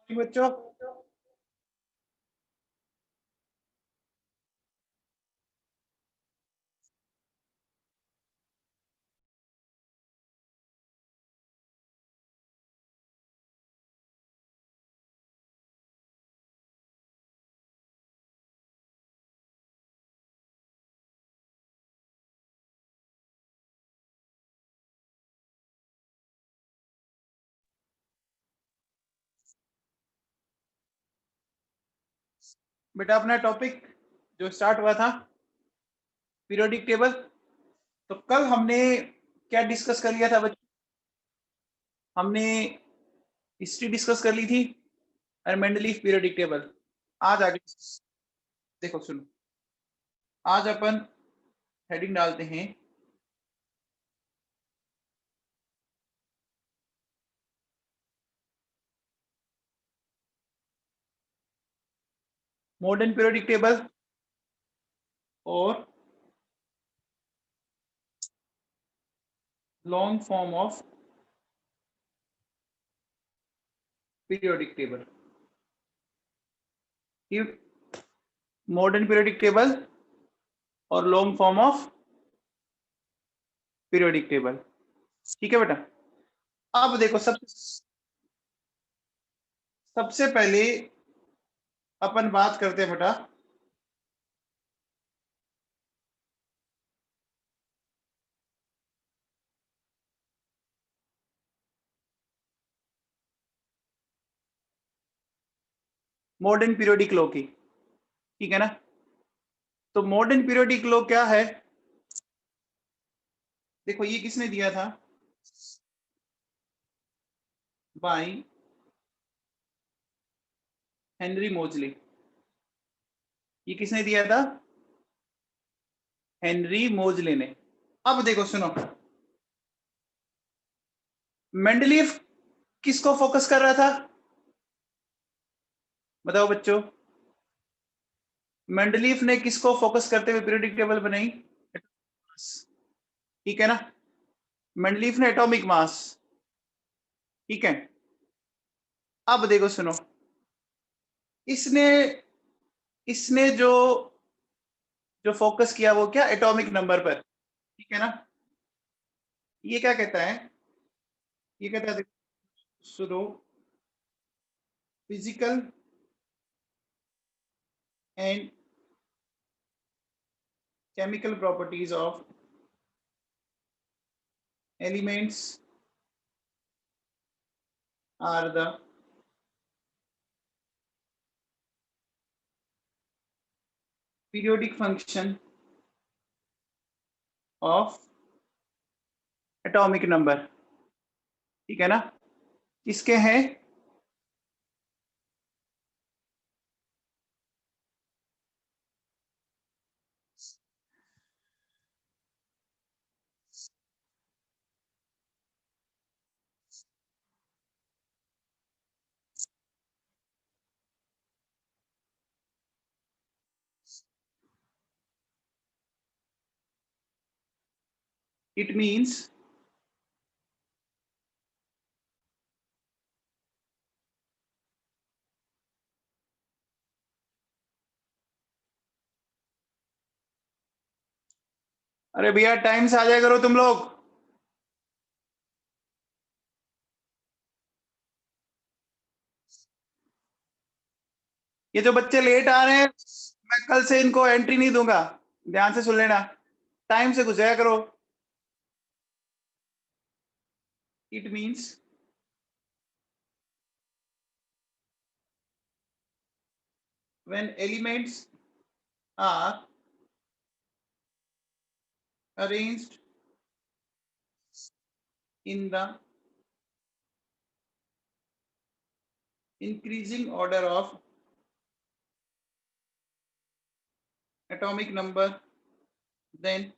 बच्चों, बेटा अपना टॉपिक जो स्टार्ट हुआ था पीरियोडिक टेबल, तो कल हमने क्या डिस्कस कर लिया था बच्चों? हमने हिस्ट्री डिस्कस कर ली थी और मेंडलीफ पीरियोडिक टेबल। आज आगे देखो, सुनो, आज अपन हेडिंग डालते हैं मॉडर्न पीरियोडिक टेबल और long form of periodic table. Modern periodic table और long form of periodic table, ठीक है बेटा। अब देखो, सबसे पहले अपन बात करते हैं बेटा मॉडर्न पीरियोडिक लॉ की, ठीक है ना। तो मॉडर्न पीरियोडिक लॉ क्या है? देखो, ये किसने दिया था? बाय हेनरी मोजली। ये किसने दिया था? हेनरी मोजले ने। अब देखो, सुनो, मेंडलीफ किसको फोकस कर रहा था? बताओ बच्चों, मेंडलीफ ने किसको फोकस करते हुए पीरियोडिक टेबल बनाई? ठीक है ना। मेंडलीफ ने एटॉमिक मास, ठीक है। अब देखो, सुनो, इसने इसने जो जो फोकस किया वो क्या? एटॉमिक नंबर पर, ठीक है ना। ये क्या कहता है? ये कहता है, सुनो, physical and chemical properties of elements are the periodic function of atomic number, ठीक है ना। किसके हैं? इट मीन्स अरे भैया, टाइम से आ जाया करो तुम लोग। ये जो बच्चे लेट आ रहे हैं, मैं कल से इनको एंट्री नहीं दूंगा। ध्यान से सुन लेना, टाइम से घुस जाया करो। It means when elements are arranged in the increasing order of atomic number, then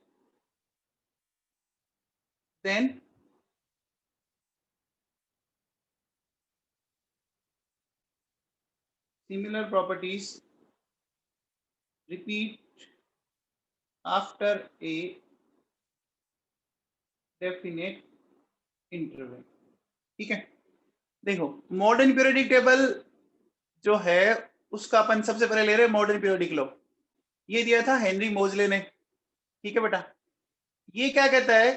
similar properties repeat after a definite interval, ठीक है। देखो, मॉडर्न पीरियोडिक टेबल जो है उसका अपन सबसे पहले ले रहे हैं मॉडर्न पीरियोडिक लॉ। ये दिया था हेनरी मोजले ने, ठीक है बेटा। ये क्या कहता है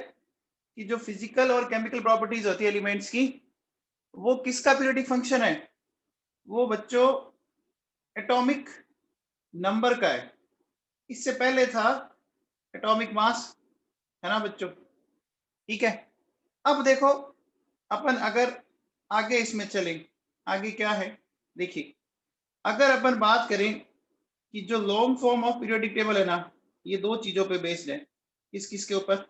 कि जो फिजिकल और केमिकल प्रॉपर्टीज होती है एलिमेंट्स की, वो किसका पीरियोडिक फंक्शन है? वो बच्चों एटॉमिक नंबर का है। इससे पहले था एटॉमिक मास, है ना बच्चों, ठीक है। अब देखो अपन अगर आगे इसमें चलें, आगे क्या है देखिए, अगर अपन बात करें कि जो long form of periodic table है ना, ये दो चीजों पे बेस्ड है। किस किस के ऊपर?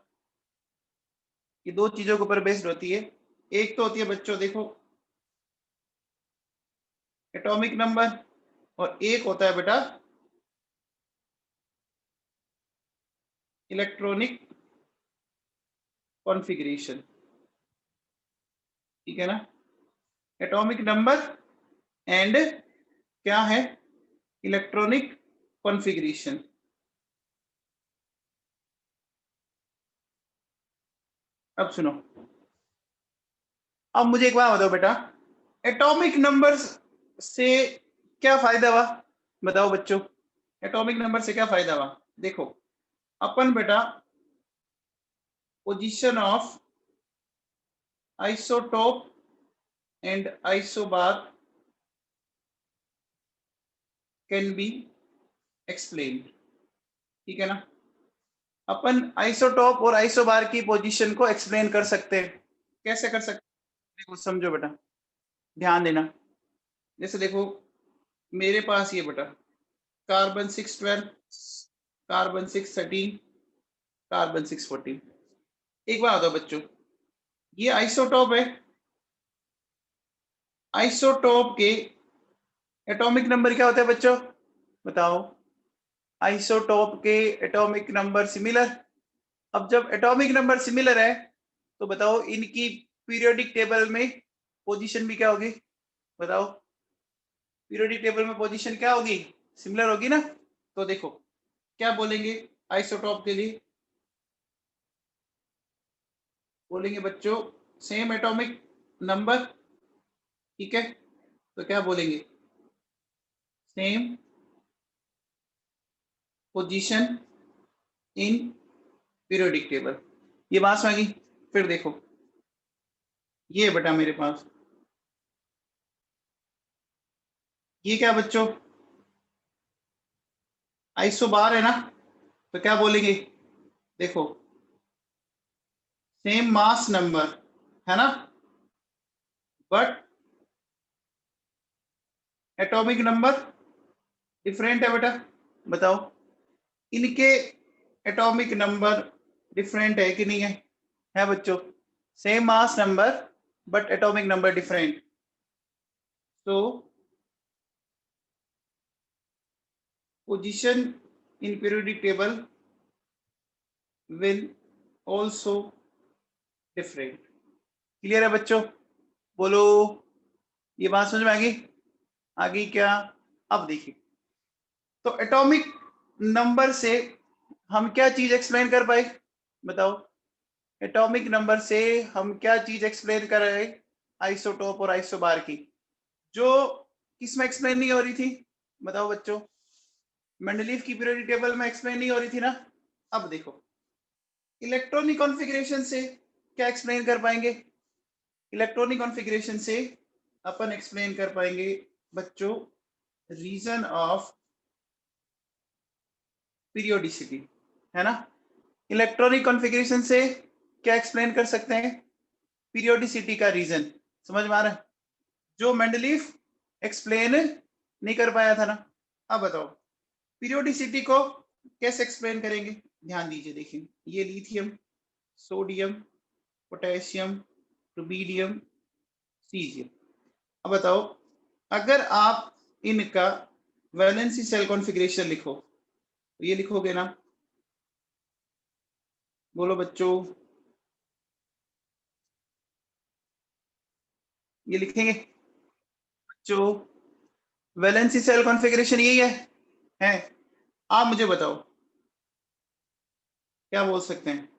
ये दो चीजों के ऊपर बेस्ड होती है। एक तो होती है बच्चों देखो एटॉमिक नंबर, और एक होता है बेटा इलेक्ट्रॉनिक कॉन्फ़िगरेशन, ठीक है ना। एटॉमिक नंबर एंड क्या है? Electronic configuration. अब सुनो, अब मुझे एक बात बताओ बेटा, एटॉमिक नंबर से क्या फायदा हुआ? बताओ बच्चों, एटॉमिक नंबर से क्या फायदा हुआ? देखो अपन बेटा position of isotope and isobar can be explained, ठीक है ना। अपन आइसोटोप और आइसोबार की पोजीशन को एक्सप्लेन कर सकते हैं। कैसे कर सकते हैं? देखो समझो बेटा, ध्यान देना। जैसे देखो मेरे पास ये बेटा कार्बन 612, कार्बन 613, कार्बन 614। एक बात बताओ बच्चों, ये आइसोटोप है। आइसोटोप के एटॉमिक नंबर क्या होता है बच्चों? बताओ। आइसोटोप के एटॉमिक नंबर सिमिलर। अब जब एटॉमिक नंबर सिमिलर है तो बताओ इनकी पीरियोडिक टेबल में पोजीशन भी क्या होगी? बताओ पीरियोडिक टेबल में पोजीशन क्या होगी? सिमिलर होगी ना। तो देखो क्या बोलेंगे आइसोटोप के लिए? बोलेंगे बच्चों सेम एटॉमिक नंबर, ठीक है। तो क्या बोलेंगे? Same position in periodic table. ये बात समझी? फिर देखो ये बेटा मेरे पास ये क्या बच्चों? आइसोबार है ना। तो क्या बोलेंगे? देखो सेम मास नंबर, है ना, बट एटॉमिक नंबर डिफरेंट है बेटा। बताओ इनके एटॉमिक नंबर डिफरेंट है कि नहीं है? है बच्चों, same mass number but atomic number different. तो position in periodic table will also different. Clear है बच्चों? बोलो, ये बात समझ में आ गई? आगे क्या? अब देखिए, तो एटॉमिक नंबर से हम क्या चीज एक्सप्लेन कर पाए? बताओ एटॉमिक नंबर से हम क्या चीज एक्सप्लेन कर रहे? आइसोटोप और आइसोबार की, जो किस में एक्सप्लेन नहीं हो रही थी? बताओ बच्चों, मेंडलीफ की पीरियोडिक टेबल में एक्सप्लेन नहीं हो रही थी ना। अब देखो इलेक्ट्रॉनिक कॉन्फ़िगरेशन से क्या एक्सप्लेन कर पाएंगे? इलेक्ट्रॉनिक कॉन्फ़िगरेशन से अपन एक्सप्लेन कर पाएंगे बच्चों रीजन ऑफ पीरियोडिसिटी, है ना। इलेक्ट्रॉनिक कॉन्फ़िगरेशन से क्या एक्सप्लेन कर सकते हैं? पीरियोडिसिटी का रीजन। समझ में आ रहा है? जो मेंडलीफ एक्सप्लेन नहीं कर पाया था ना। अब बताओ पीरियोडिसिटी को कैसे एक्सप्लेन करेंगे? ध्यान दीजिए, देखिए ये lithium, sodium, potassium, rubidium, caesium. अब बताओ अगर आप इनका वैलेंसी सेल कॉन्फ़िगरेशन लिखो तो ये लिखोगे ना? बोलो बच्चों, ये लिखेंगे बच्चों? वैलेंसी सेल कॉन्फ़िगरेशन यही है? आप मुझे बताओ क्या बोल सकते हैं?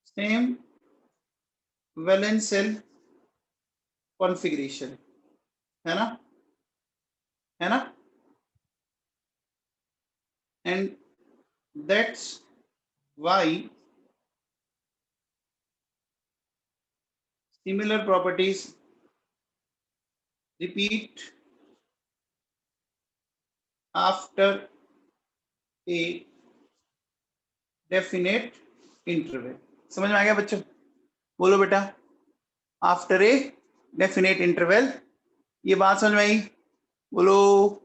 सेम वैलेंस सेल कॉन्फ़िगरेशन, है ना, है ना, and that's why similar properties repeat after a definite interval. समझ में आ गया बच्चों? बोलो बेटा, आफ्टर ए डेफिनेट इंटरवल, ये बात समझ में आई? बोलो।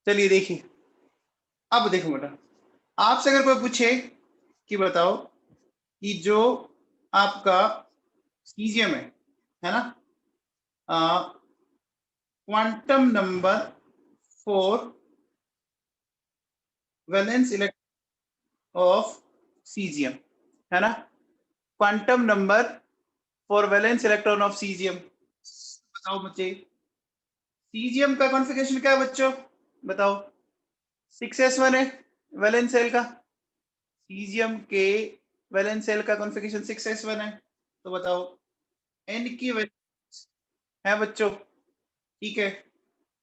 चलिए देखिए, अब देखो बेटा, आपसे अगर कोई पूछे कि बताओ कि जो आपका सीजियम है ना, quantum number for valence electron of caesium, है ना, quantum number for valence electron of caesium, बताओ मुझे सीजियम का कॉन्फ़िगरेशन क्या है बच्चों? बताओ। 6s1 है वैलेंस सेल का, सीजियम के वैलेंस सेल का कॉन्फ़िगरेशन 6s1 है। तो बताओ n की वैल्यू है बच्चों, ठीक है,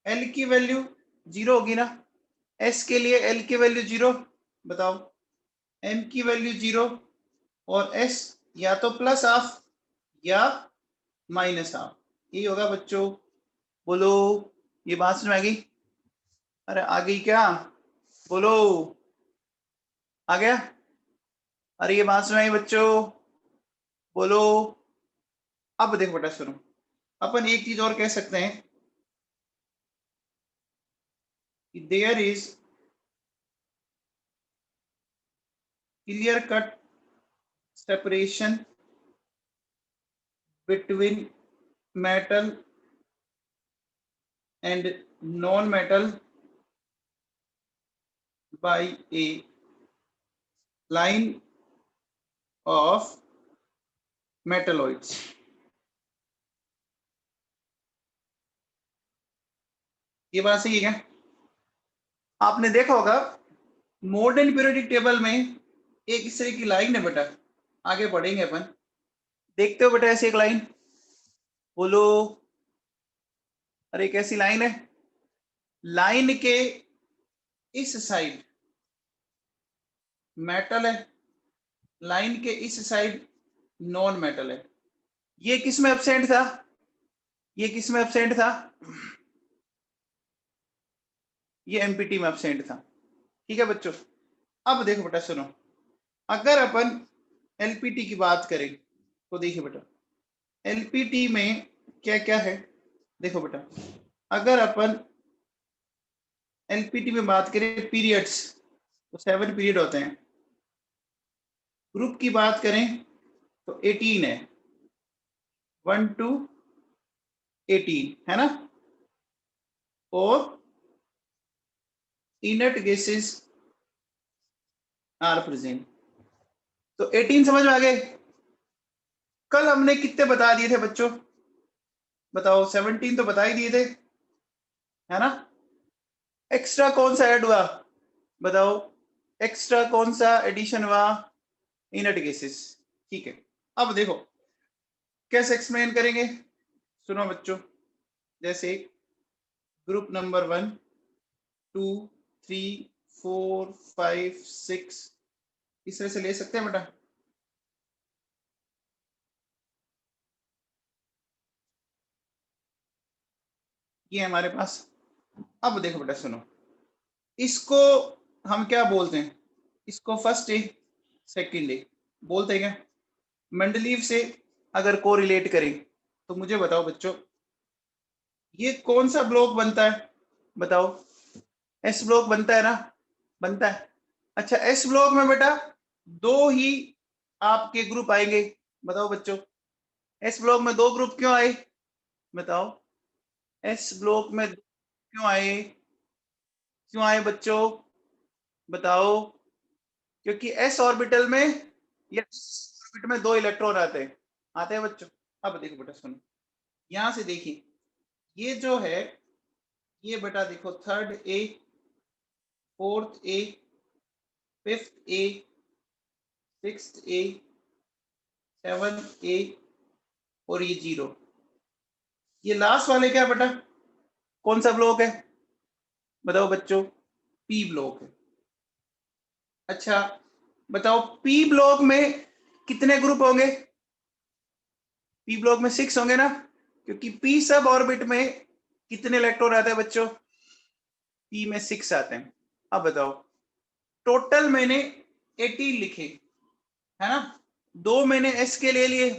l की वैल्यू 0 होगी ना, s के लिए l की वैल्यू 0, बताओ m की वैल्यू 0, और s या तो प्लस हाफ या माइनस हाफ, यही होगा बच्चों। बोलो, ये बात समझ में आ गई? अरे आ गई क्या? बोलो, आ गया? अरे ये बात सुनाई बच्चों, बोलो। अब देखो बेटा सुनो, अपन एक चीज और कह सकते हैं कि there is clear cut separation between metal and non metal by a line of metalloids. ये बात सही है क्या? आपने देखा होगा मॉडर्न पीरियोडिक टेबल में एक इस तरह की लाइन है बेटा, आगे बढ़ेंगे अपन, देखते हो बेटा ऐसी एक लाइन? बोलो। अरे कैसी लाइन है? लाइन के इस साइड मेटल है, लाइन के इस साइड नॉन मेटल है। ये किस में एब्सेंट था? ये किस में एब्सेंट था? ये एमपीटी में एब्सेंट था, ठीक है बच्चों। अब देखो बेटा सुनो, अगर अपन एलपीटी की बात करें तो देखिए बेटा एलपीटी में क्या क्या है। देखो बेटा, अगर अपन एलपीटी में बात करें पीरियड्स, तो 7 पीरियड होते हैं। ग्रुप की बात करें तो 18 है, 1 to 18, है ना, और इनर्ट गैसेस आर प्रेजेंट। तो 18 समझ में आ गए? कल हमने कितने बता दिए थे बच्चों? बताओ, 17 तो बता ही दिए थे, है ना। एक्स्ट्रा कौन सा ऐड हुआ? बताओ, एक्स्ट्रा कौन सा एडिशन हुआ? इनर्ट गैसेस, ठीक है। अब देखो कैसे एक्सप्लेन करेंगे, सुनो बच्चों। जैसे ग्रुप नंबर 1, 2, 3, 4, 5, 6, इस तरह से ले सकते हैं बेटा। ये हमारे पास, अब देखो बेटा सुनो, इसको हम क्या बोलते हैं? इसको फर्स्ट डे सेकेंड डे बोलते हैं क्या? मेंडलीव से अगर को रिलेट करें तो मुझे बताओ बच्चों, ये कौन सा ब्लॉक बनता है? बताओ, एस ब्लॉक बनता है ना, बनता है। अच्छा, एस ब्लॉक में बेटा दो ही आपके ग्रुप आएंगे, बताओ बच्चों। एस ब्लॉक में दो ग्रुप क्यों आए? बताओ, एस ब्लॉक में क्यों आए? क्यों आए बच्चों? बताओ। क्योंकि एस ऑर्बिटल में या ऑर्बिट में दो इलेक्ट्रॉन आते हैं बच्चों। अब देखो बेटा सुनो, यहां से देखिए, ये जो है ये बेटा देखो, third A, fourth A, fifth A, sixth A, seventh A और ये 0। ये लास्ट वाले क्या बेटा, कौन सा ब्लॉक है बताओ बच्चों? पी ब्लॉक है। अच्छा बताओ, पी ब्लॉक में कितने ग्रुप होंगे? पी ब्लॉक में 6 होंगे ना, क्योंकि पी सब ऑर्बिट में कितने इलेक्ट्रॉन आते हैं बच्चों? पी में 6 आते हैं। अब बताओ, टोटल मैंने 18 लिखे है ना, 2 मैंने एस के ले लिए,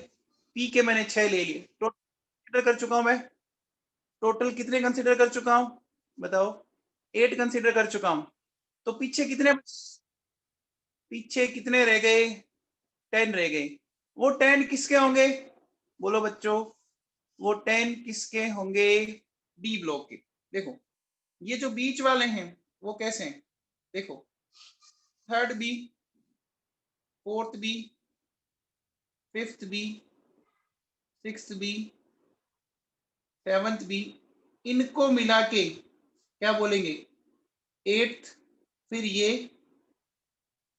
पी के मैंने 6 ले लिए, टोटल कर चुका हूं मैं। टोटल कितने कंसीडर कर चुका हूं बताओ? 8 कंसीडर कर चुका हूं। तो पीछे कितने रह गए? 10 रह गए। वो 10 किसके होंगे बोलो बच्चों? वो 10 किसके होंगे? डी ब्लॉक के। देखो ये जो बीच वाले हैं वो कैसे हैं, देखो third B, fourth B, fifth B, sixth B, seventh B, इनको मिला के क्या बोलेंगे? 8th, फिर ये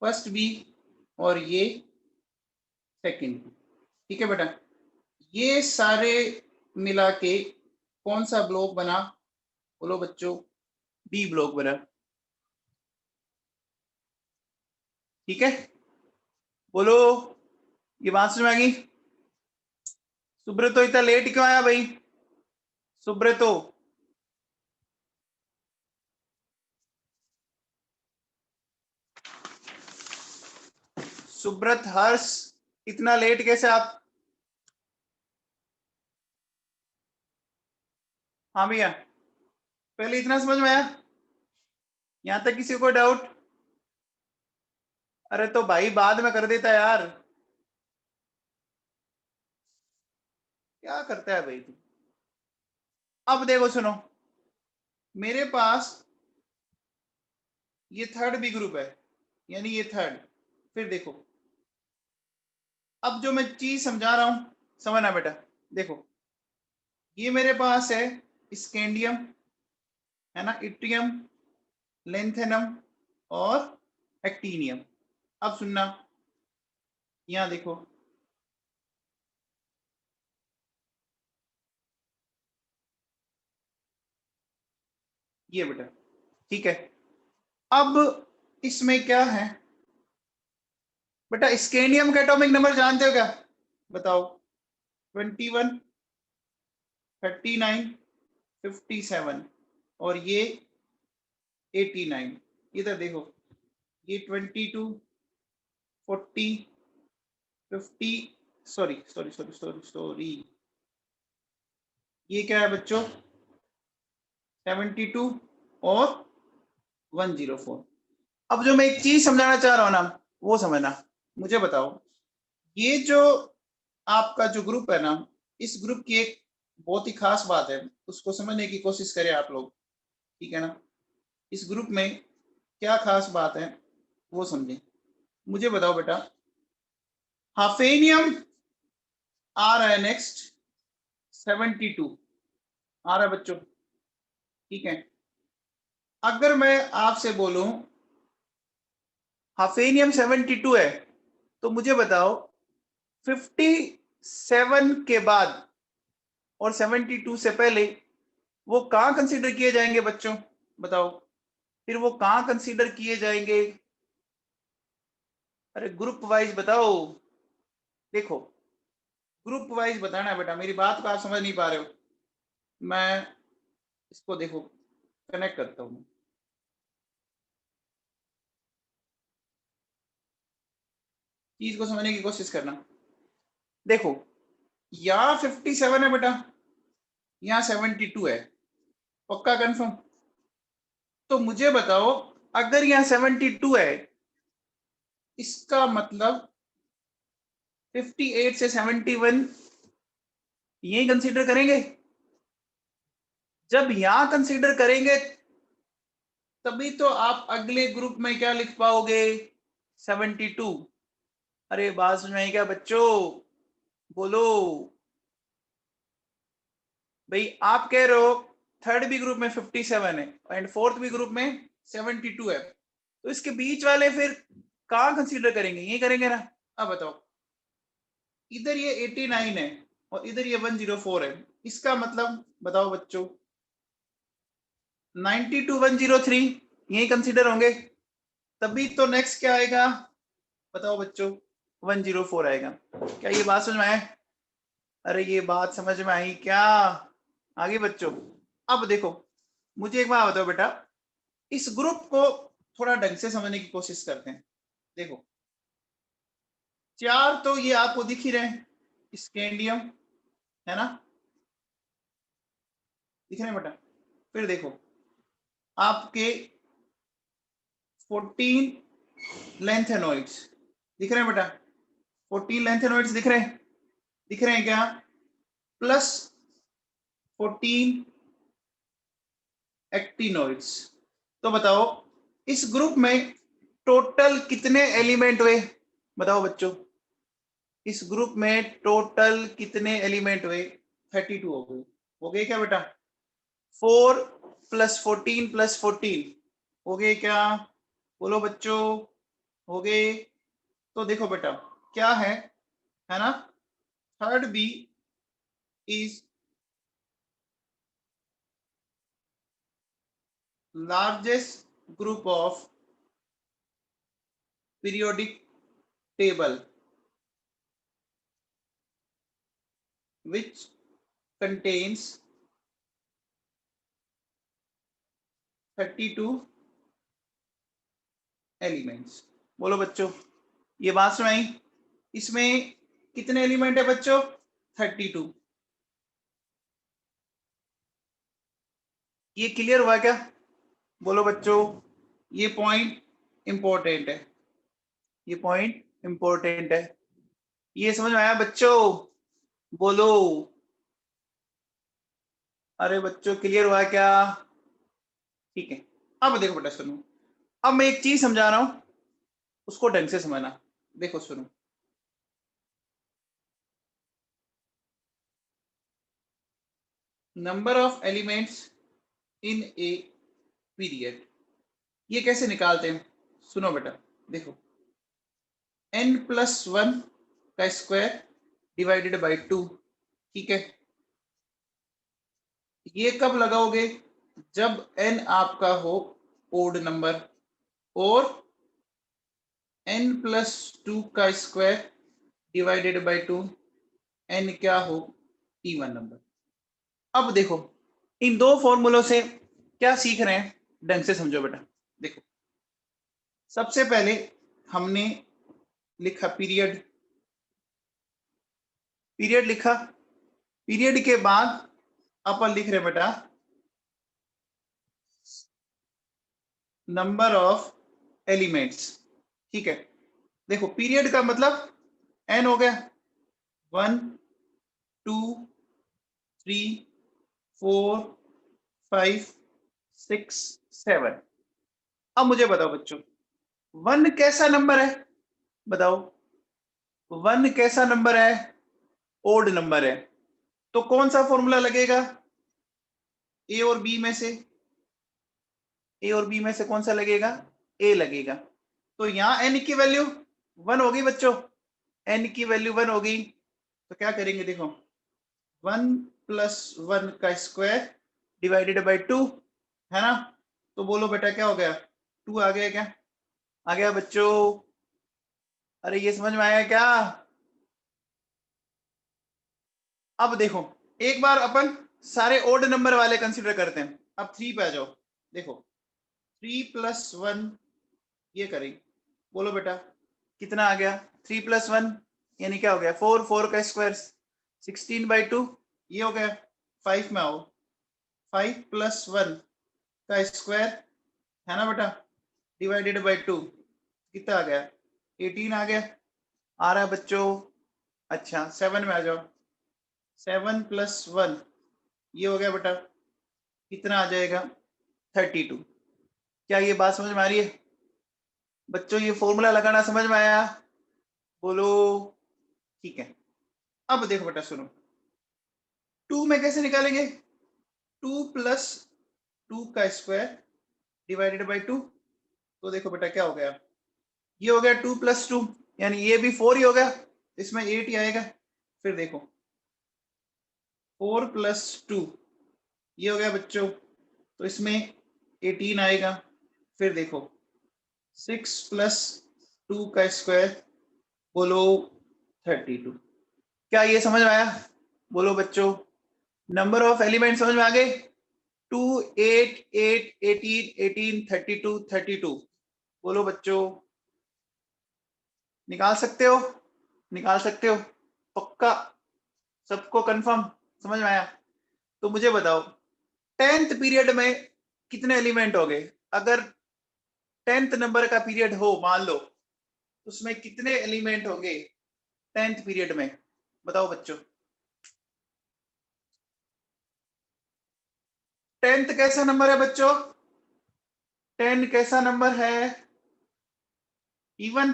फर्स्ट बी और ये सेकंड बी। ठीक है बेटा, ये सारे मिला के कौन सा ब्लॉक बना बोलो बच्चों? डी ब्लॉक बना। ठीक है, बोलो ये बात समझ में आ गई? सुब्रतो इतना लेट क्यों आया भाई? सुब्रतो, सुब्रत, हर्ष, इतना लेट कैसे आप? हाँ भैया, पहले इतना समझ में आया? यहां तक किसी को डाउट? अरे तो भाई बाद में कर देता यार, क्या करता है भाई तू? अब देखो सुनो, मेरे पास ये थर्ड बी ग्रुप है, यानी ये थर्ड। फिर देखो, अब जो मैं चीज समझा रहा हूं समझना बेटा। देखो ये मेरे पास है स्कैंडियम, है ना, इट्रियम, लेंथेनम और एक्टीनियम। अब सुनना, यहां देखो ये बेटा। ठीक है, अब इसमें क्या है बेटा? स्कैंडियम का एटॉमिक नंबर जानते हो क्या बताओ? 21, 39, 57 और ये 89। इधर देखो, ये 22, 40, 50, sorry sorry sorry sorry sorry, ये क्या है बच्चों? 72 और 104। अब जो मैं एक चीज समझाना चाह रहा हूं ना, वो समझना। मुझे बताओ, ये जो आपका जो ग्रुप है ना, इस ग्रुप की एक बहुत ही खास बात है, उसको समझने की कोशिश करें आप लोग। ठीक है ना, इस ग्रुप में क्या खास बात है वो समझें। मुझे बताओ बेटा, हाफेनियम आ रहा है नेक्स्ट, 72 आ रहा है बच्चों। ठीक है, अगर मैं आपसे बोलूं हाफेनियम 72 है, तो मुझे बताओ 57 के बाद और 72 से पहले वो कहां कंसीडर किए जाएंगे बच्चों बताओ? फिर वो कहां कंसीडर किए जाएंगे? अरे ग्रुप वाइज बताओ। देखो ग्रुप वाइज बताना है बेटा, मेरी बात को आप समझ नहीं पा रहे हो। मैं इसको देखो कनेक्ट करता हूं, चीज को समझने की कोशिश करना। देखो यहाँ 57 है बेटा, यहाँ 72 है, पक्का कंफर्म? तो मुझे बताओ, अगर यहाँ 72 है, इसका मतलब 58 से 71 यही कंसीडर करेंगे। जब यहां कंसीडर करेंगे तभी तो आप अगले ग्रुप में क्या लिख पाओगे? 72। अरे बात समझ में आई क्या बच्चों? बोलो भाई, आप कह रहे हो थर्ड बी ग्रुप में 57 है एंड फोर्थ बी ग्रुप में 72 है, तो इसके बीच वाले फिर कहाँ कंसीडर करेंगे, ये करेंगे ना। अब बताओ, इधर ये 89 है और इधर ये 104 है, इसका मतलब बताओ बच्चों 90 to 103 यही कंसीडर होंगे, तभी तो नेक्स्ट क्या आएगा बताओ बच्चों 104 आएगा। क्या ये बात समझ में आए? अरे ये बात समझ में आई क्या? आगे बच्चों, अब देखो मुझे एक बात बताओ बेटा, इस ग्रुप को थोड़ा ढंग से समझने की कोशिश करते हैं। देखो चार तो ये आपको दिख ही रहे हैं, स्कैंडियम है ना, दिख रहे हैं बेटा। फिर देखो आपके 14 लेंथेनॉइड्स दिख रहे हैं बेटा, 14 लेंथेनॉइड्स दिख रहे हैं, दिख रहे हैं क्या, प्लस 14 एक्टिनॉइड्स। तो बताओ इस ग्रुप में टोटल कितने एलिमेंट हुए बताओ बच्चों, इस ग्रुप में टोटल कितने एलिमेंट हुए, 32 हो गए क्या बेटा, 4 + 14 + 14 हो गए क्या, बोलो बच्चों हो गए। तो देखो बेटा क्या है ना, third B is largest group of periodic table which contains 32 elements. बोलो बच्चों ये बात समझ आई, इसमें कितने एलिमेंट है बच्चों, 32। ये क्लियर हुआ क्या, बोलो बच्चों ये पॉइंट इंपॉर्टेंट है, ये पॉइंट इंपॉर्टेंट है, ये समझ में आया बच्चों, बोलो। अरे बच्चों क्लियर हुआ क्या, ठीक है। अब देखो बेटा सुनो, अब मैं एक चीज समझा रहा हूं उसको ढंग से समझना। देखो सुनो, number of elements in a period, ये कैसे निकालते हैं, सुनो बेटा। देखो n+1 का स्क्वायर डिवाइडेड बाय 2, ठीक है। ये कब लगाओगे, जब n आपका हो ओड नंबर और n+2 का स्क्वायर डिवाइडेड बाय 2 n क्या हो इवन नंबर। अब देखो इन दो फॉर्मूलों से क्या सीख रहे हैं, ढंग से समझो बेटा। देखो सबसे पहले हमने लिखा पीरियड, पीरियड लिखा, पीरियड के बाद अपन लिख रहे बेटा नंबर ऑफ एलिमेंट्स, ठीक है। देखो पीरियड का मतलब n हो गया, 1 2 3 4 5 6 7। अब मुझे बताओ बच्चों 1 कैसा नंबर है, बताओ 1 कैसा नंबर है, ओड नंबर है, तो कौन सा फॉर्मूला लगेगा, ए और बी में से, ए और बी में से कौन सा लगेगा, ए लगेगा। तो यहां n की वैल्यू 1 होगी बच्चों, n की वैल्यू 1 होगी, तो क्या करेंगे देखो 1 + 1 का स्क्वायर डिवाइडेड बाय 2 है ना, तो बोलो बेटा क्या हो गया, 2 आ गया क्या, आ गया बच्चों। अरे ये समझ में आया क्या, अब देखो एक बार अपन सारे ओड नंबर वाले कंसीडर करते हैं। अब 3 पे आ जाओ, देखो 3 + 1 ये करें, बोलो बेटा कितना आ गया, 3 + 1 यानी क्या हो गया 4, 4 का स्क्वायर 16/2 ये हो गया। 5 में आओ, 5 + 1 का स्क्वायर है ना बेटा डिवाइडेड बाय 2 कितना आ गया, 18 आ गया, आ रहा है बच्चों। अच्छा 7 में आ जाओ, 7 + 1 ये हो गया बेटा कितना आ जाएगा 32। क्या ये बात समझ में आ रही है बच्चों, ये फॉर्मूला लगाना समझ में आया, बोलो ठीक है। अब देखो बेटा सुनो 2 में कैसे निकालेंगे, 2 प्लस 2 का स्क्वायर डिवाइडेड बाई 2। तो देखो बेटा क्या हो गया, ये हो गया 2 प्लस 2, यानी ये भी 4 ही हो गया, इसमें 8 ही आएगा। फिर देखो 4 प्लस 2 ये हो गया बच्चों, तो इसमें 18 आएगा। फिर देखो 6 प्लस 2 का स्क्वायर, बोलो 32। क्या ये समझ में आया? बोलो बच्चों, नंबर ऑफ एलिमेंट समझ में आ गए? 2, 8, 8, 18, 18, 32, 32। बोलो बच्चों, निकाल सकते हो? निकाल सकते हो पक्का? सबको कंफर्म समझ में आया? तो मुझे बताओ 10th पीरियड में कितने एलिमेंट हो गए? अगर 10th नंबर का पीरियड हो मान लो, उसमें कितने एलिमेंट हो गए 10th पीरियड में? बताओ बच्चों। 10th कैसा नंबर है बच्चों? 10 कैसा नंबर है? इवन।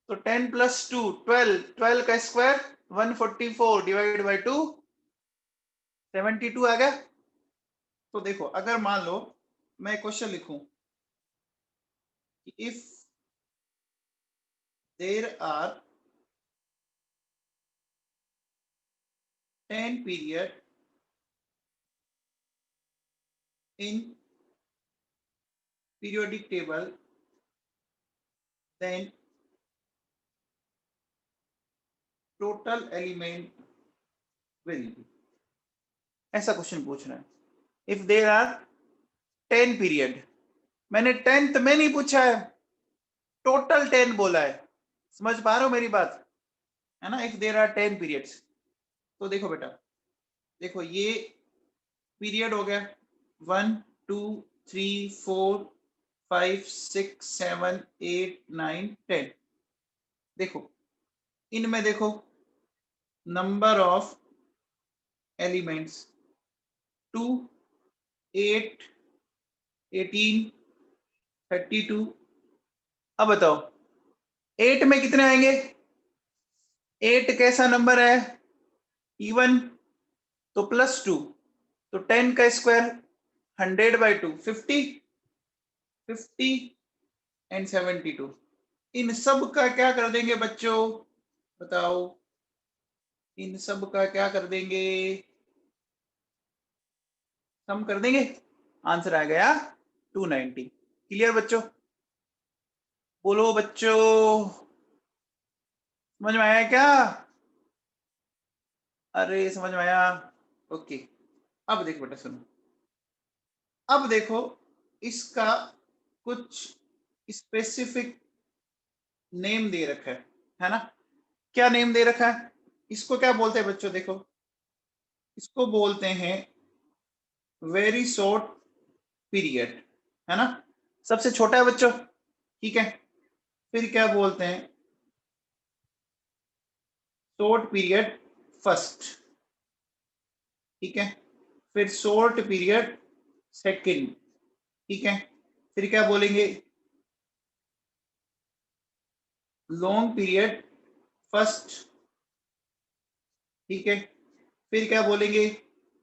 तो 10 प्लस 2 12, 12 का स्क्वायर 144 डिवाइड बाई 2 72 आ गया। तो देखो अगर मान लो मैं क्वेश्चन लिखूं कि if there are 10 period in periodic table, then total element will be, ऐसा क्वेश्चन पूछ रहा है। इफ देर आर 10 पीरियड, मैंने 10th में नहीं पूछा है, टोटल 10 बोला है। समझ पा रहे हो मेरी बात? है ना? If there are 10 periods. तो देखो बेटा, देखो ये पीरियड हो गया 1, 2, 3, 4, 5, 6, 7, 8, 9, 10। देखो इनमें देखो नंबर ऑफ एलिमेंट्स 2, 8, 18, 32। अब बताओ 8 में कितने आएंगे? 8 कैसा नंबर है? इवन। तो प्लस 2, तो 10 का स्क्वायर 100 बाई 2 50, 50 एंड 72। इन सब का क्या कर देंगे बच्चों? बताओ, इन सब का क्या कर देंगे? सम कर देंगे। आंसर आ गया 290। क्लियर बच्चों? बोलो बच्चों, समझ में आया क्या? अरे समझ में आया? ओके। अब देखो बेटा सुनो, अब देखो इसका कुछ स्पेसिफिक नेम दे रखा है ना? क्या नेम दे रखा है? इसको क्या बोलते हैं बच्चों? देखो इसको बोलते हैं वेरी शॉर्ट पीरियड, है ना? सबसे छोटा है बच्चों, ठीक है। फिर क्या बोलते हैं? शॉर्ट पीरियड फर्स्ट, ठीक है। फिर शॉर्ट पीरियड सेकंड, ठीक है। फिर क्या बोलेंगे? लॉन्ग पीरियड फर्स्ट, ठीक है। फिर क्या बोलेंगे?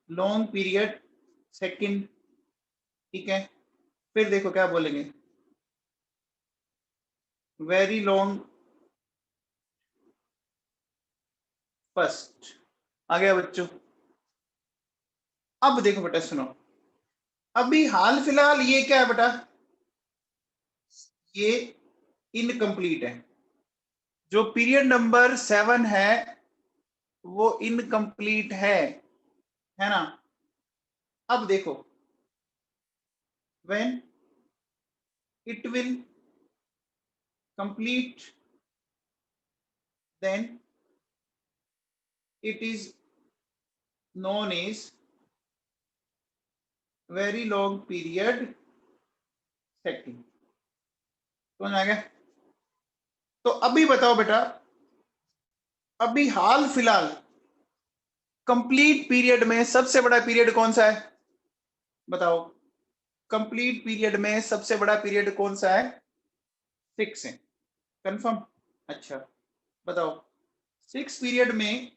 लॉन्ग पीरियड सेकंड, ठीक है। फिर देखो क्या बोलेंगे? Very long first. आ गया बच्चों? अब देखो बेटा सुनो, अभी हाल फिलहाल ये क्या है बेटा? ये इनकम्प्लीट है। जो पीरियड नंबर 7 है वो इनकम्प्लीट है ना? अब देखो when it will complete then it is known as very long period second. समझ आ गया? तो अभी बताओ बेटा, अभी हाल फिलहाल कंप्लीट पीरियड में सबसे बड़ा पीरियड कौन सा है? बताओ, कंप्लीट पीरियड में सबसे बड़ा पीरियड कौन सा है? 6 है। कंफर्म? अच्छा बताओ 6 पीरियड में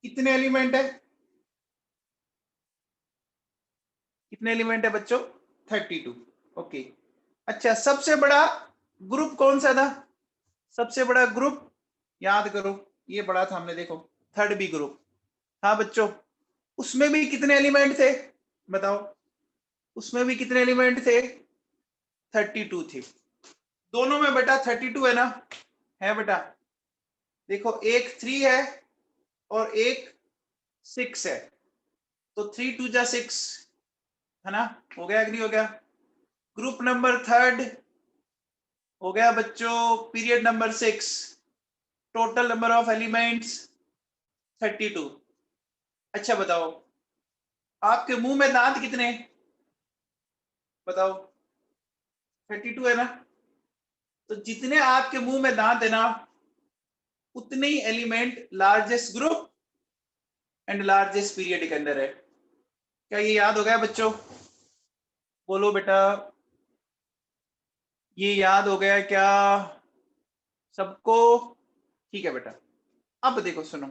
कितने एलिमेंट है? कितने एलिमेंट है बच्चों? 32। ओके, अच्छा सबसे बड़ा ग्रुप कौन सा था? सबसे बड़ा ग्रुप याद करो, ये बड़ा था हमने, देखो थर्ड बी ग्रुप। हाँ बच्चों, उसमें भी कितने एलिमेंट थे बताओ? उसमें भी कितने एलिमेंट थे? 32 थे। दोनों में बेटा 32 है ना? है बेटा। देखो एक 3 है और एक 6 है, तो 3 2 जा 6 है ना? हो गया, एग्री हो गया? ग्रुप नंबर थर्ड हो गया बच्चों, period number 6, total number of elements 32। अच्छा बताओ, आपके मुंह में दांत कितने बताओ? 32 है ना? तो जितने आपके मुंह में दांत है ना, उतने ही element largest group and largest period के अंदर है। क्या ये याद हो गया बच्चों? बोलो बेटा, ये याद हो गया क्या सबको? ठीक है बेटा। अब देखो सुनो,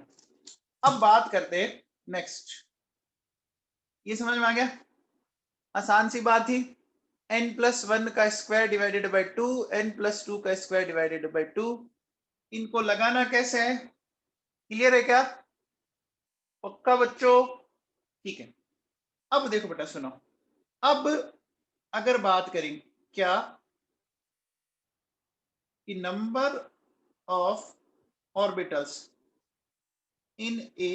अब बात करते हैं नेक्स्ट। ये समझ में आ गया? आसान सी बात थी। n+1 का स्क्वायर डिवाइडेड बाई 2, n+2 का स्क्वायर डिवाइडेड बाई 2। इनको लगाना कैसे है, क्लियर है क्या? पक्का बच्चों? ठीक है। अब देखो बेटा सुनो, अब अगर बात करें क्या कि number of orbitals in a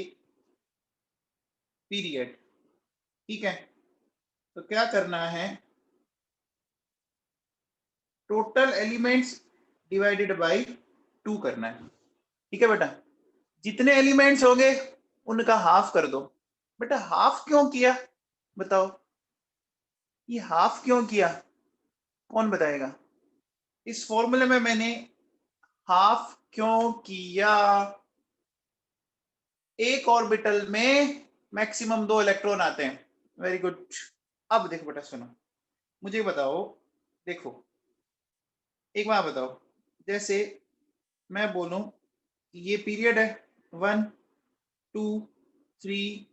period, ठीक है, तो क्या करना है, टोटल एलिमेंट्स डिवाइडेड बाय 2 करना है। ठीक है बेटा, जितने एलिमेंट्स होंगे उनका हाफ कर दो। बेटा हाफ क्यों किया बताओ? ये हाफ क्यों किया, कौन बताएगा? इस फॉर्मूले में मैंने हाफ क्यों किया? एक ऑर्बिटल में मैक्सिमम 2 इलेक्ट्रॉन आते हैं। Very good. अब देखो बेटा सुनो, मुझे बताओ, देखो एक बात बताओ, जैसे मैं बोलूं ये पीरियड है 1 2 3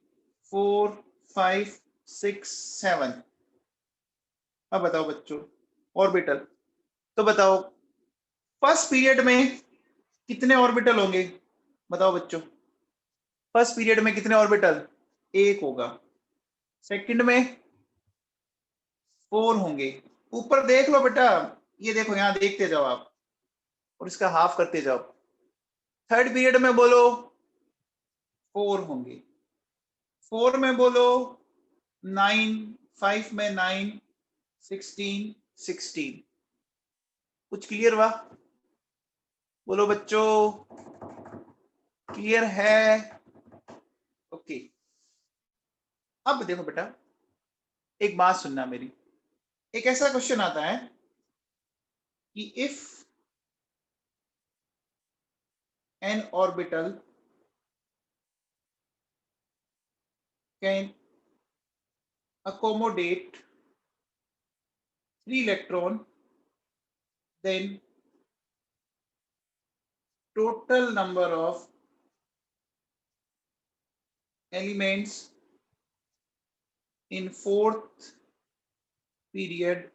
4 5 6 7। अब बताओ बच्चों ऑर्बिटल, तो बताओ फर्स्ट पीरियड में कितने ऑर्बिटल होंगे बताओ बच्चों? फर्स्ट पीरियड में कितने ऑर्बिटल? एक होगा। सेकंड में 4 होंगे। ऊपर देख लो बेटा, ये देखो यहां देखते जाओ आप और इसका हाफ करते जाओ। थर्ड पीरियड में बोलो 4 होंगे। 4 में बोलो 9, 5 में 9, 16 16। कुछ क्लियर हुआ? बोलो बच्चों, क्लियर है? ओके। अब देखो बेटा, एक बात सुनना मेरी। एक ऐसा क्वेश्चन आता है कि if N orbital can accommodate 3 electron, then total number of elements in fourth period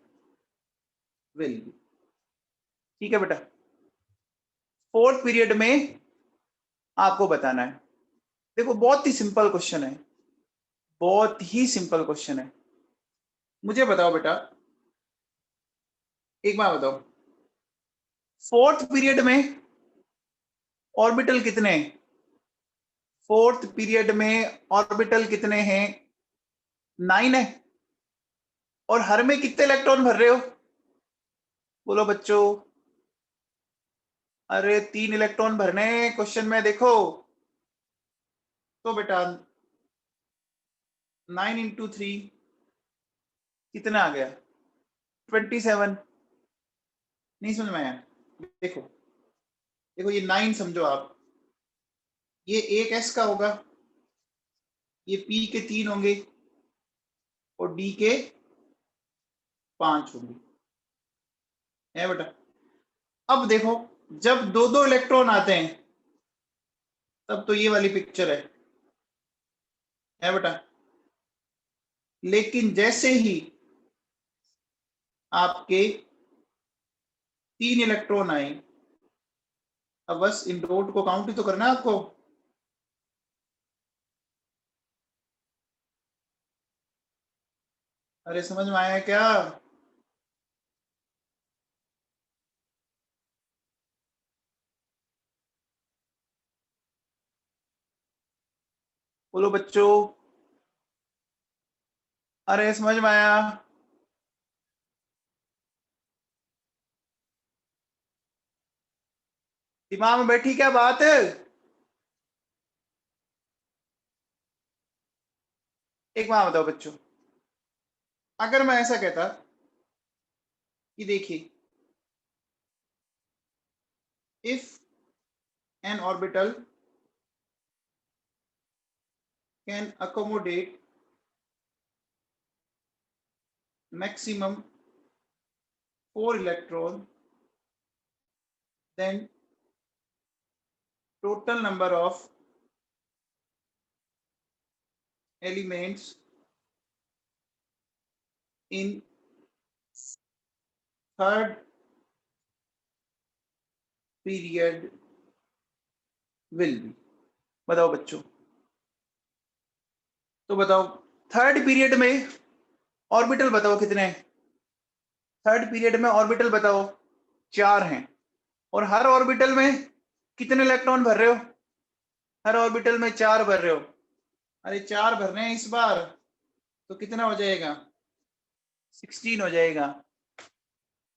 will be। ठीक है बेटा, फोर्थ पीरियड में आपको बताना है। देखो बहुत ही सिंपल क्वेश्चन है, बहुत ही सिंपल क्वेश्चन है। मुझे बताओ बेटा, एक बार बताओ, फोर्थ पीरियड में ऑर्बिटल कितने हैं? फोर्थ पीरियड में ऑर्बिटल कितने हैं? 9 है। और हर में कितने इलेक्ट्रॉन भर रहे हो बोलो बच्चों? अरे 3 इलेक्ट्रॉन भरने क्वेश्चन में, देखो तो बेटा 9 इंटू 3 कितना आ गया? 27। नहीं समझ में आया? देखो देखो, ये 9 समझो आप, ये एक एस का होगा, ये पी के 3 होंगे और डी के 5 होंगे, है बेटा। अब देखो जब 2 इलेक्ट्रॉन आते हैं तब तो ये वाली पिक्चर है बेटा। लेकिन जैसे ही आपके 3 इलेक्ट्रॉन आए, अब बस इन डॉट को काउंट ही तो करना है आपको। अरे समझ में आया क्या? बोलो बच्चों, अरे समझ में आया? दिमाग में बैठी क्या बात है? एक बात बताओ बच्चों, अगर मैं ऐसा कहता कि देखिए, if N orbital can accommodate maximum 4 electron, then total number of elements in third period will be। बताओ बच्चों, तो बताओ थर्ड पीरियड में ऑर्बिटल बताओ कितने हैं? थर्ड पीरियड में ऑर्बिटल बताओ, 4 हैं। और हर ऑर्बिटल में कितने इलेक्ट्रॉन भर रहे हो? हर ऑर्बिटल में 4 भर रहे हो। अरे 4 भरने हैं इस बार, तो कितना हो जाएगा? 16 हो जाएगा।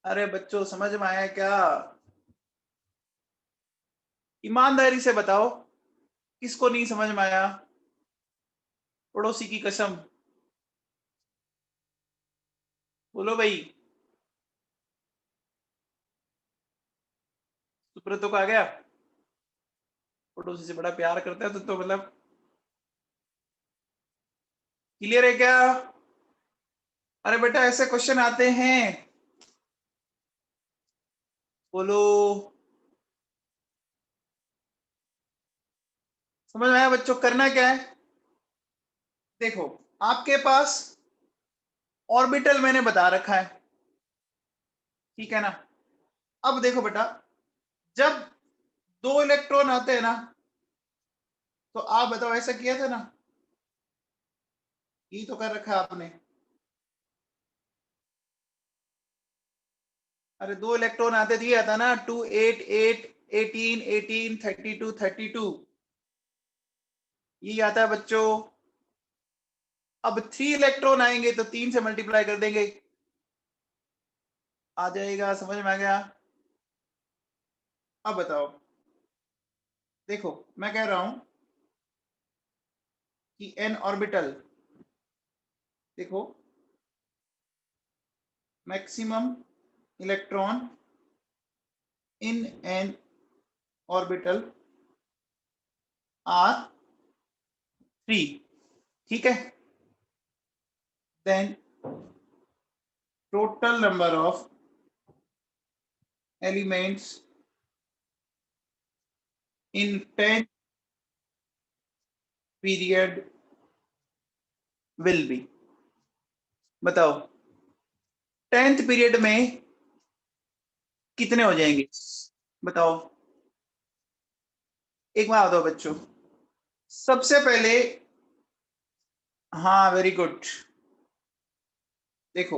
अरे बच्चों समझ में आया क्या? ईमानदारी से बताओ, किसको नहीं समझ में आया? पड़ोसी की कसम, बोलो भाई। सुब्रतो को आ गया? पड़ोसी से बड़ा प्यार करता है तो मतलब क्लियर है क्या? अरे बेटा ऐसे क्वेश्चन आते हैं, बोलो। समझ में आया बच्चों? करना क्या है, देखो आपके पास ऑर्बिटल मैंने बता रखा है, ठीक है ना? अब देखो बेटा, जब 2 इलेक्ट्रॉन आते हैं ना, तो आप बताओ ऐसा किया था ना? ये तो कर रखा है आपने। अरे 2 इलेक्ट्रॉन आते दिया था ना, 2 8 8 18 18 32 32, ये आता है बच्चों। अब 3 इलेक्ट्रॉन आएंगे तो 3 से मल्टीप्लाई कर देंगे, आ जाएगा। समझ में आ गया? अब बताओ, देखो मैं कह रहा हूं कि एन ऑर्बिटल, देखो maximum electron in n orbital are 3, ठीक है? Then total number of elements in 10th period will be. बताओ 10th पीरियड में कितने हो जाएंगे? बताओ, एक बार बताओ बच्चों, सबसे पहले, हाँ वेरी गुड। देखो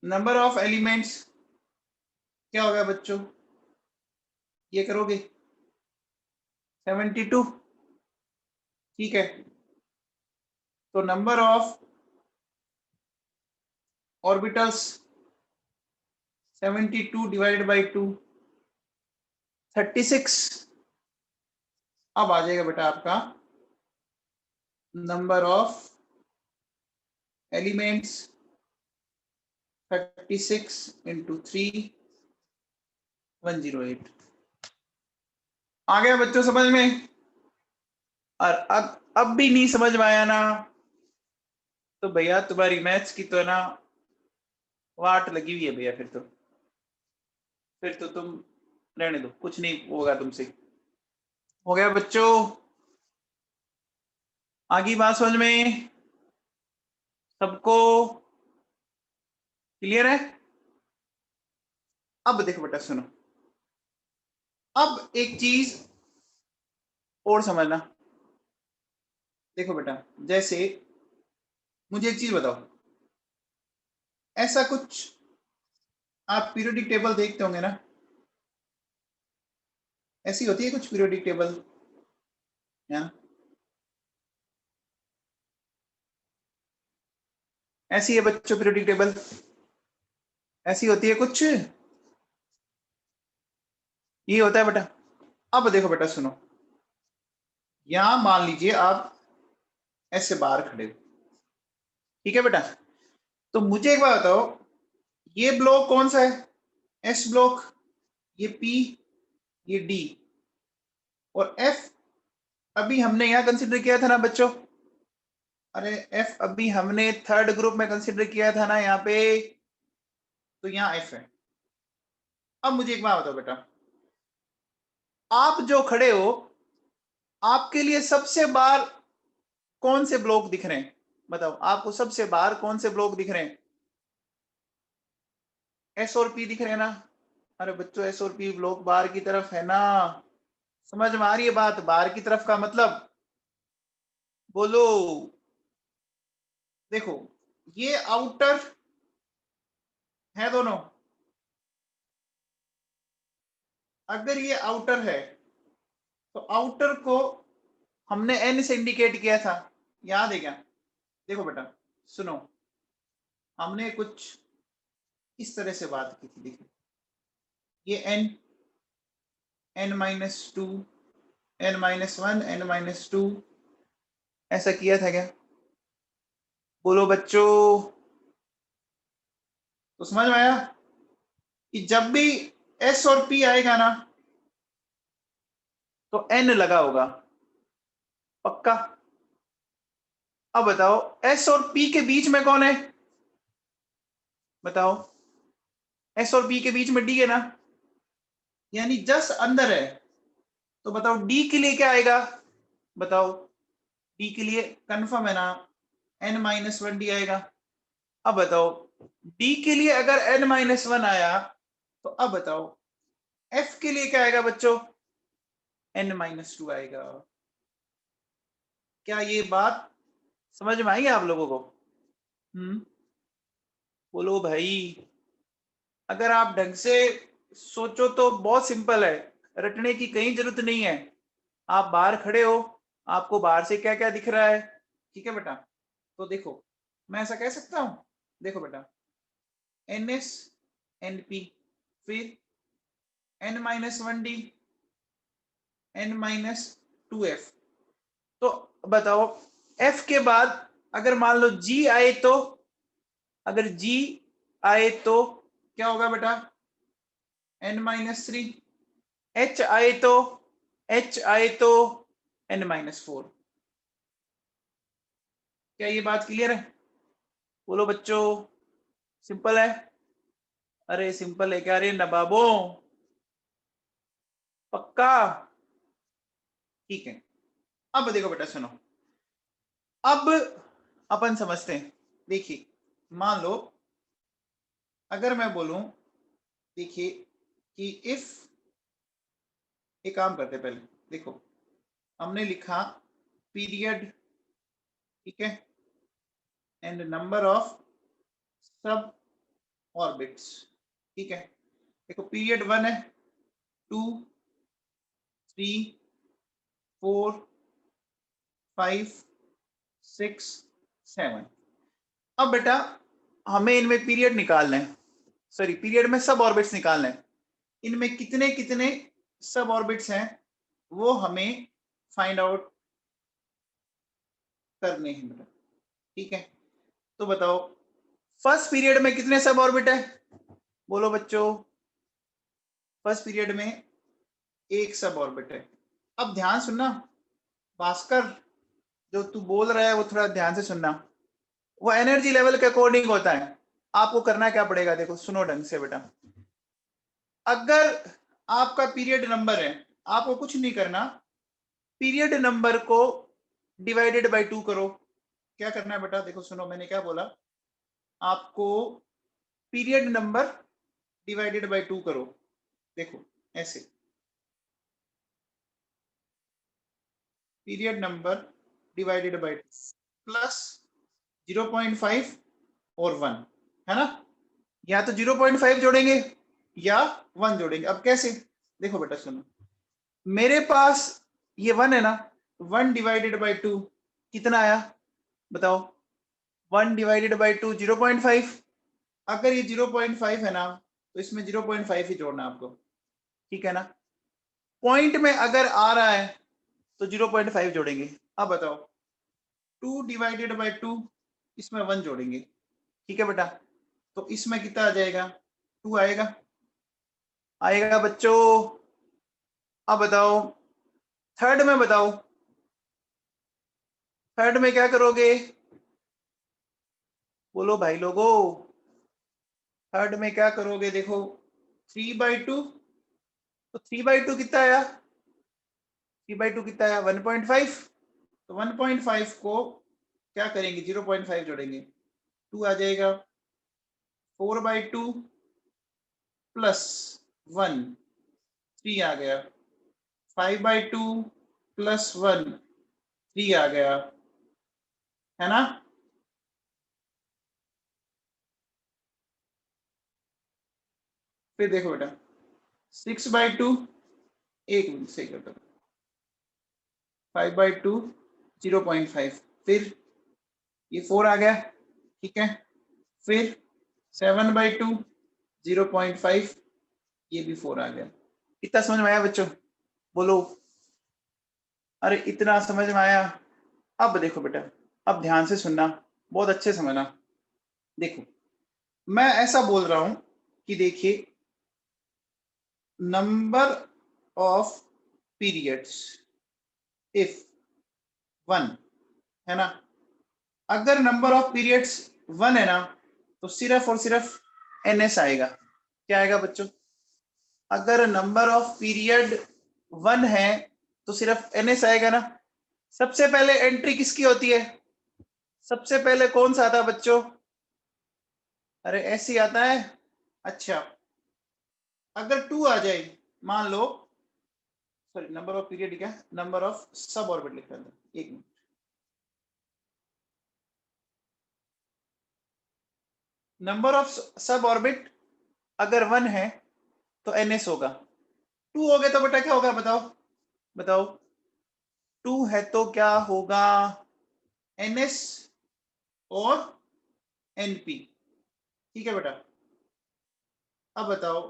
नंबर ऑफ एलिमेंट्स क्या होगा बच्चों, ये करोगे 72, ठीक है? तो number of orbitals 72 divided by 2, 36। अब आ जाएगा बेटा आपका नंबर ऑफ एलिमेंट्स 36 इंटू 3, 108। आ गया बच्चों समझ में? और अब भी नहीं समझ में आया ना, तो भैया तुम्हारी मैथ्स की तो ना वाट लगी हुई है भैया। फिर तो तुम रहने दो, कुछ नहीं होगा तुमसे। हो गया बच्चों? आगे बात समझ में सबको क्लियर है? अब देखो बेटा सुनो, अब एक चीज और समझना। देखो बेटा, जैसे मुझे एक चीज बताओ, ऐसा कुछ आप पीरियोडिक टेबल देखते होंगे ना, ऐसी होती है कुछ पीरियोडिक टेबल यहाँ, ऐसी है बच्चों पीरियोडिक टेबल, ऐसी होती है कुछ, ये होता है बेटा। अब देखो बेटा सुनो, यहां मान लीजिए आप ऐसे बाहर खड़े हो, ठीक है बेटा, तो मुझे एक बात बताओ, ये ब्लॉक कौन सा है? एस ब्लॉक, ये पी, ये डी और एफ अभी हमने यहां कंसिडर किया था ना बच्चों? अरे एफ अभी हमने थर्ड ग्रुप में कंसिडर किया था ना यहाँ पे, तो यहाँ एफ है। अब मुझे एक बात बताओ बेटा, आप जो खड़े हो, आपके लिए सबसे बाहर कौन से ब्लॉक दिख रहे हैं? बताओ आपको सबसे बाहर कौन से ब्लॉक दिख रहे हैं? एस और पी दिख रहे हैं ना? अरे बच्चों एस और पी ब्लॉक बाहर की तरफ है ना? समझ में आ रही है बात? बाहर की तरफ का मतलब बोलो। देखो ये आउटर है दोनों, अगर ये आउटर है तो आउटर को हमने एन से इंडिकेट किया था, याद है क्या? देखो बेटा सुनो, हमने कुछ इस तरह से बात की थी, देखिए ये n, n minus two, n minus one, n minus two, ऐसा किया था क्या? बोलो बच्चों। तो समझ में आया कि जब भी एस और पी आएगा ना तो एन लगा होगा, पक्का? अब बताओ एस और पी के बीच में कौन है? बताओ, एस और पी के बीच में डी है ना, यानी जस्ट अंदर है। तो बताओ डी के लिए क्या आएगा? बताओ डी के लिए कंफर्म है ना, एन माइनस वन डी आएगा। अब बताओ डी के लिए अगर एन माइनस वन आया तो अब बताओ एफ के लिए क्या आएगा बच्चों? एन माइनस टू आएगा। क्या ये बात समझ में आई आप लोगों को? बोलो भाई। अगर आप ढंग से सोचो तो बहुत सिंपल है, रटने की कहीं जरूरत नहीं है। आप बाहर खड़े हो, आपको बाहर से क्या क्या दिख रहा है, ठीक है बेटा? तो देखो मैं ऐसा कह सकता हूं, देखो बेटा एन एस एन पी, फिर n minus one d, n minus two f. तो बताओ एफ के बाद अगर मान लो जी आए तो, अगर जी आए तो क्या होगा बेटा? N minus three. एच आए तो, एच आए तो एन माइनस फोर। क्या ये बात क्लियर है? बोलो बच्चों, सिंपल है? अरे सिंपल है क्या रे नवाबों, पक्का? ठीक है। अब देखो बेटा सुनो, अब अपन समझते हैं। देखिए मान लो अगर मैं बोलूं, देखिए कि इफ, एक काम करते पहले, देखो हमने लिखा पीरियड, ठीक है, and number of sub orbits, ठीक है। देखो पीरियड वन है, two, three, four, five, six, seven. अब बेटा हमें इनमें पीरियड निकालना है, सॉरी पीरियड में सब ऑर्बिट्स निकालना है। इनमें कितने कितने सब ऑर्बिट्स हैं वो हमें फाइंड आउट करने हैं बेटा, ठीक है। तो बताओ फर्स्ट पीरियड में कितने सब ऑर्बिट है? बोलो बच्चों, फर्स्ट पीरियड में एक सब ऑर्बिट है। अब ध्यान सुनना भास्कर, जो तू बोल रहा है वो थोड़ा ध्यान से सुनना, वो एनर्जी लेवल के अकॉर्डिंग होता है। आपको करना क्या पड़ेगा, देखो सुनो ढंग से बेटा, अगर आपका पीरियड नंबर है, आपको कुछ नहीं करना, पीरियड नंबर को डिवाइडेड बाय 2 करो। क्या करना है बेटा, देखो सुनो मैंने क्या बोला, आपको पीरियड नंबर डिवाइडेड बाय 2 करो। देखो ऐसे, period number divided by plus 0.5 और 1, है ना। या तो 0.5 जोड़ेंगे या 1 जोड़ेंगे। अब कैसे, देखो बेटा सुनो, मेरे पास ये 1 है ना, 1 डिवाइडेड बाय 2 कितना आया बताओ, 1 डिवाइडेड बाय 2 0.5। अगर ये 0.5 है ना तो इसमें 0.5 ही जोड़ना है आपको, ठीक है ना। पॉइंट में अगर आ रहा है तो 0.5 जोड़ेंगे। अब बताओ 2 डिवाइडेड बाय 2, इसमें 1 जोड़ेंगे, ठीक है बेटा। तो इसमें कितना आ जाएगा, 2 आएगा, आएगा बच्चों। अब बताओ थर्ड में, बताओ थर्ड में क्या करोगे, बोलो भाई लोगों, थर्ड में क्या करोगे। देखो 3/2, तो 3/2 कितना आया, 3/2 कितना आया 1.5। तो 1.5 को क्या करेंगे, 0.5 जोड़ेंगे, 2 आ जाएगा। 4/2 प्लस 1, 3 आ गया। 5/2 प्लस 1, 3 आ गया, है ना। फिर देखो बेटा 6/2, एक मिनट से करता, 5/2 0.5, फिर ये 4 आ गया, ठीक है। फिर 7/2 0.5, ये भी 4 आ गया। इतना समझ में आया बच्चों, बोलो। अरे इतना समझ में आया। अब देखो बेटा, अब ध्यान से सुनना, बहुत अच्छे समझना। देखो मैं ऐसा बोल रहा हूं कि देखिए, नंबर ऑफ पीरियड्स इफ 1 है ना, अगर नंबर ऑफ पीरियड्स 1 है ना तो सिर्फ और सिर्फ NS आएगा। क्या आएगा बच्चों, अगर नंबर ऑफ पीरियड 1 है तो सिर्फ NS आएगा ना। सबसे पहले एंट्री किसकी होती है, सबसे पहले कौन सा आता है बच्चों, अरे ऐसे ही आता है। अच्छा अगर 2 आ जाए, मान लो, सॉरी नंबर ऑफ पीरियड क्या, नंबर ऑफ सब ऑर्बिट लिखा था, एक मिनट। नंबर ऑफ सब ऑर्बिट अगर 1 है तो NS होगा। 2 हो गए तो बेटा क्या होगा, बताओ बताओ, 2 है तो क्या होगा, NS और NP, ठीक है बेटा। अब बताओ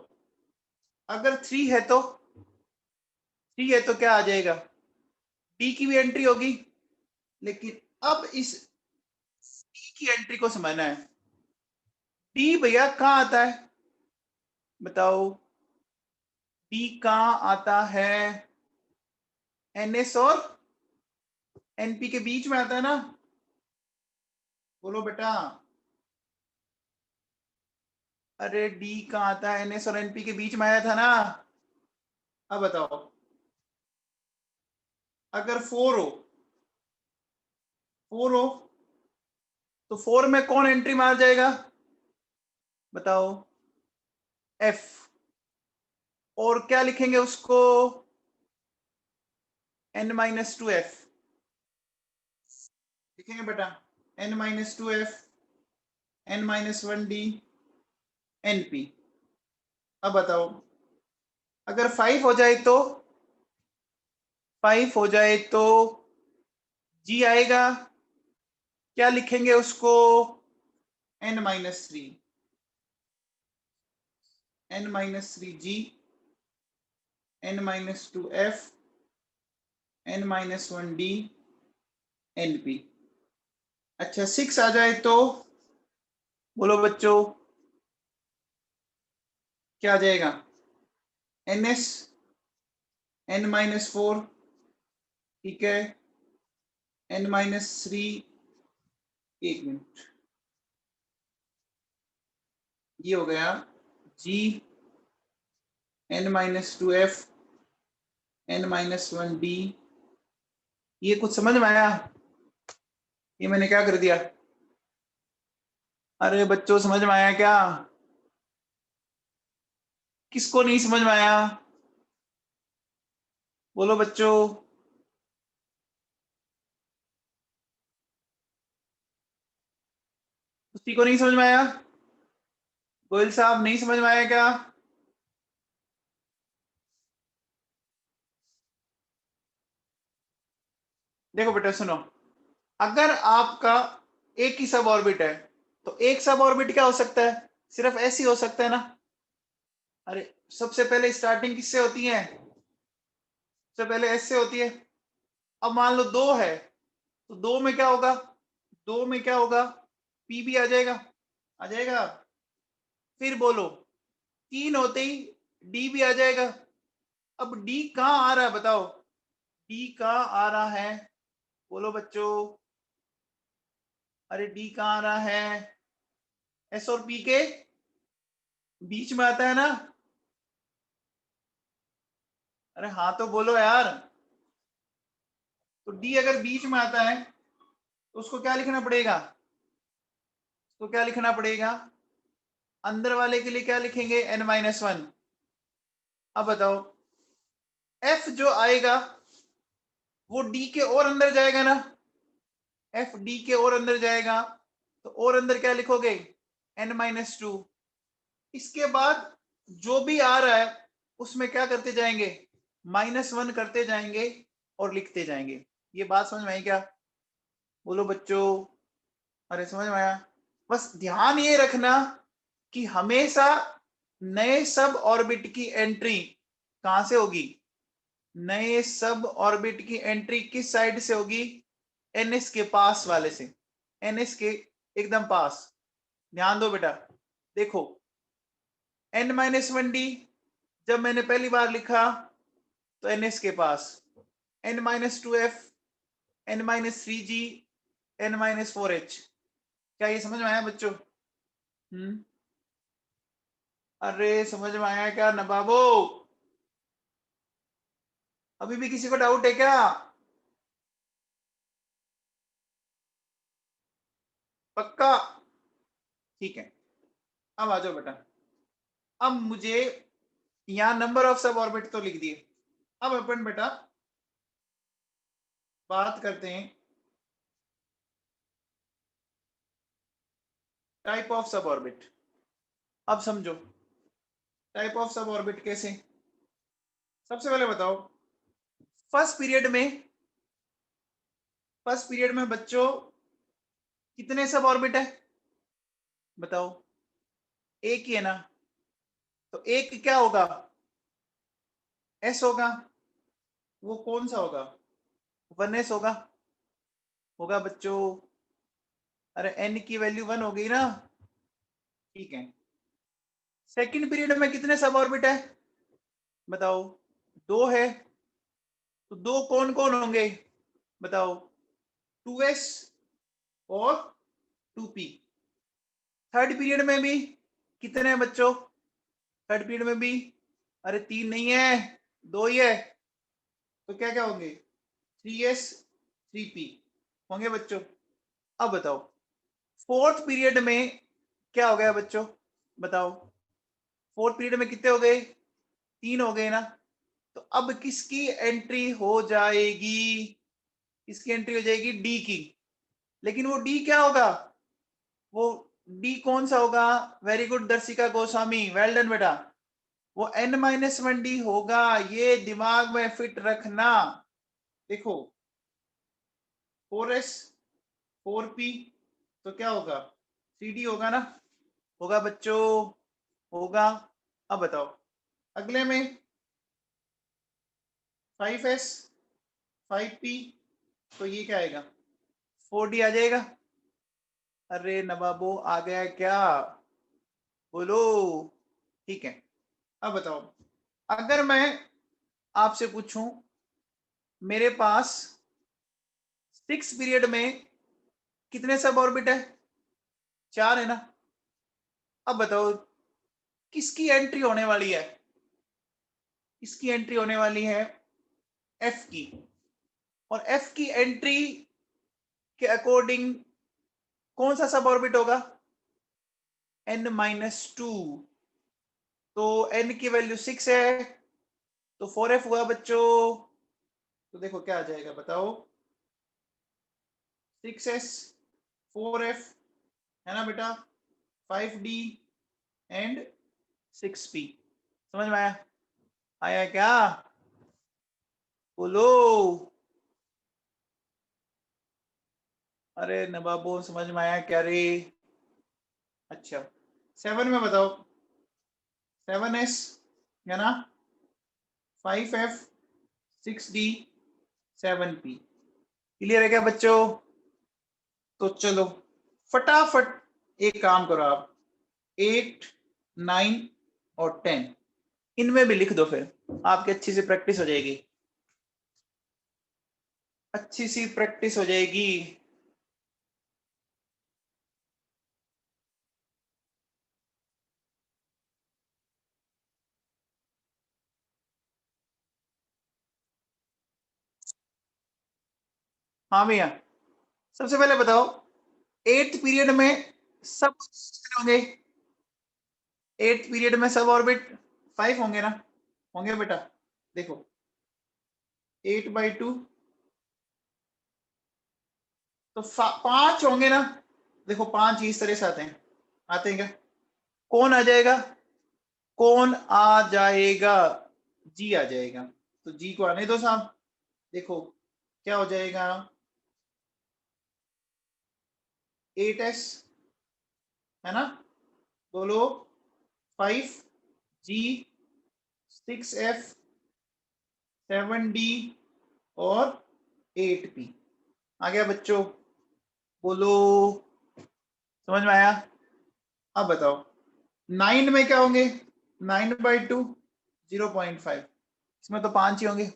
अगर 3 है तो, 3 है तो क्या आ जाएगा, D की भी एंट्री होगी। लेकिन अब इस D की एंट्री को समझना है, D भैया कहाँ आता है बताओ, D कहाँ आता है, NS और NP के बीच में आता है ना, बोलो बेटा। अरे D कहाँ आता है, NS और NP के बीच में आया था ना। अब बताओ अगर 4 हो तो 4 में कौन एंट्री मार जाएगा बताओ, F। और क्या लिखेंगे उसको, N-2F लिखेंगे बेटा, N-2F, N-1D, NP। अब बताओ अगर 5 हो जाए तो, 5 हो जाए तो G आएगा, क्या लिखेंगे उसको, N-3, N-3G, N-2F, N-1D, NP। अच्छा 6 आ जाए तो, बोलो बच्चों क्या आ जाएगा, NS, N-4, ठीक है, N-3, एक मिनट, ये हो गया G, N-2F, N-1D। ये कुछ समझ में आया, ये मैंने क्या कर दिया? अरे बच्चों समझ में आया क्या? किसको नहीं समझ में आया? बोलो बच्चों। किसी को नहीं समझ में आया? गोयल साहब नहीं समझ में आया क्या? देखो बेटा सुनो, अगर आपका एक ही सब ऑर्बिट है तो एक सब ऑर्बिट क्या हो सकता है? सिर्फ ऐसी हो सकता है ना। अरे सबसे पहले स्टार्टिंग किससे होती है? सबसे पहले एस से होती है। अब मान लो दो है तो दो में क्या होगा? दो में क्या होगा? पी भी आ जाएगा। आ जाएगा। फिर बोलो, तीन होते ही डी भी आ जाएगा। अब डी कहाँ आ रहा है बताओ? डी कहाँ आ रहा है? बोलो बच्चों। अरे डी कहाँ आ रहा है? एस और पी के बीच में आता है ना। अरे हाँ तो बोलो यार। तो डी अगर बीच में आता है तो उसको क्या लिखना पड़ेगा? उसको क्या लिखना पड़ेगा? अंदर वाले के लिए क्या लिखेंगे? n-1। अब बताओ, एफ जो आएगा वो डी के और अंदर जाएगा ना। एफ डी के और अंदर जाएगा तो और अंदर क्या लिखोगे? n-2। इसके बाद जो भी आ रहा है उसमें क्या करते जाएंगे? -1 करते जाएंगे और लिखते जाएंगे। ये बात समझ में आई क्या? बोलो बच्चों। अरे समझ में आया? बस ध्यान ये रखना कि हमेशा नए सब ऑर्बिट की एंट्री कहां से होगी? नए सब ऑर्बिट की एंट्री किस साइड से होगी? एनएस के पास वाले से। एनएस के एकदम पास। ध्यान दो बेटा। देखो n-1d जब मैंने पहली बार लिखा तो एनएस के पास, n-2f, n-3g, n-4h। क्या ये समझ में आया बच्चों? अरे समझ में आया क्या नवाबो? अभी भी किसी को डाउट है क्या? पक्का? ठीक है। अब आ जाओ बेटा। अब मुझे यहां नंबर ऑफ सब ऑर्बिट तो लिख दिए। अब अपन बेटा बात करते हैं टाइप ऑफ सब ऑर्बिट। अब समझो टाइप ऑफ सब ऑर्बिट कैसे। सबसे पहले बताओ, फर्स्ट पीरियड में, फर्स्ट पीरियड में बच्चों कितने सब ऑर्बिट है? बताओ। एक ही है ना। तो एक क्या होगा? एस होगा। वो कौन सा होगा? 1s होगा। होगा बच्चों। अरे n की वैल्यू 1 हो गई ना। ठीक है। सेकंड पीरियड में कितने सब ऑर्बिट है? बताओ। दो है। तो दो कौन कौन होंगे? बताओ। 2s और 2p। थर्ड पीरियड में भी कितने हैं बच्चों? थर्ड पीरियड में भी, अरे तीन नहीं है, दो ही है। तो क्या क्या होंगे? 3s 3p होंगे बच्चों। अब बताओ, फोर्थ पीरियड में क्या हो गया बच्चों? बताओ। फोर्थ पीरियड में कितने हो गए? तीन हो गए ना। तो अब किसकी एंट्री हो जाएगी? किसकी एंट्री हो जाएगी? डी की। लेकिन वो डी क्या होगा? वो डी कौन सा होगा? Very good Darshika Goswami, well done बेटा। वो n-1d होगा। ये दिमाग में फिट रखना। देखो 4s 4p तो क्या होगा? 3d होगा ना। होगा बच्चों। होगा। अब बताओ, अगले में 5s 5p तो ये क्या आएगा? 4d आ जाएगा। अरे नवाबो आ गया क्या? बोलो। ठीक है। अब बताओ, अगर मैं आपसे पूछूं, मेरे पास सिक्स पीरियड में कितने सब ऑर्बिट है? चार है ना। अब बताओ किसकी एंट्री होने वाली है? इसकी एंट्री होने वाली है एफ की। और एफ की एंट्री के अकॉर्डिंग कौन सा सब ऑर्बिट होगा? n-2। तो n की वैल्यू 6 है, तो 4f हुआ बच्चों। तो देखो क्या आ जाएगा बताओ, 6s 4f है ना बेटा, 5d एंड 6p। समझ में आया? आया क्या? बोलो। अरे नवाबो समझ में आया क्या रे? अच्छा 7 में बताओ, 7s है ना, 5f 6d 7p। क्लियर है क्या बच्चों? तो चलो फटाफट एक काम करो आप, 8 9 और 10 इनमें भी लिख दो, फिर आपकी अच्छी सी प्रैक्टिस हो जाएगी, अच्छी सी प्रैक्टिस हो जाएगी। हाँ भैया, सबसे पहले बताओ 8th पीरियड में सब होंगे, 8th पीरियड में सब ऑर्बिट 5 होंगे ना? होंगे बेटा? देखो 8/2 तो 5 होंगे ना? देखो 5 इस तरह से आते हैं क्या? कौन आ जाएगा? कौन आ जाएगा? जी आ जाएगा। तो जी को आने दो साहब। देखो क्या हो जाएगा, 8s है ना, बोलो 5g 6f 7d और 8p। आ गया बच्चों? बोलो, समझ में आया? अब बताओ 9 में क्या होंगे? 9/2 0.5, इसमें तो 5 ही होंगे।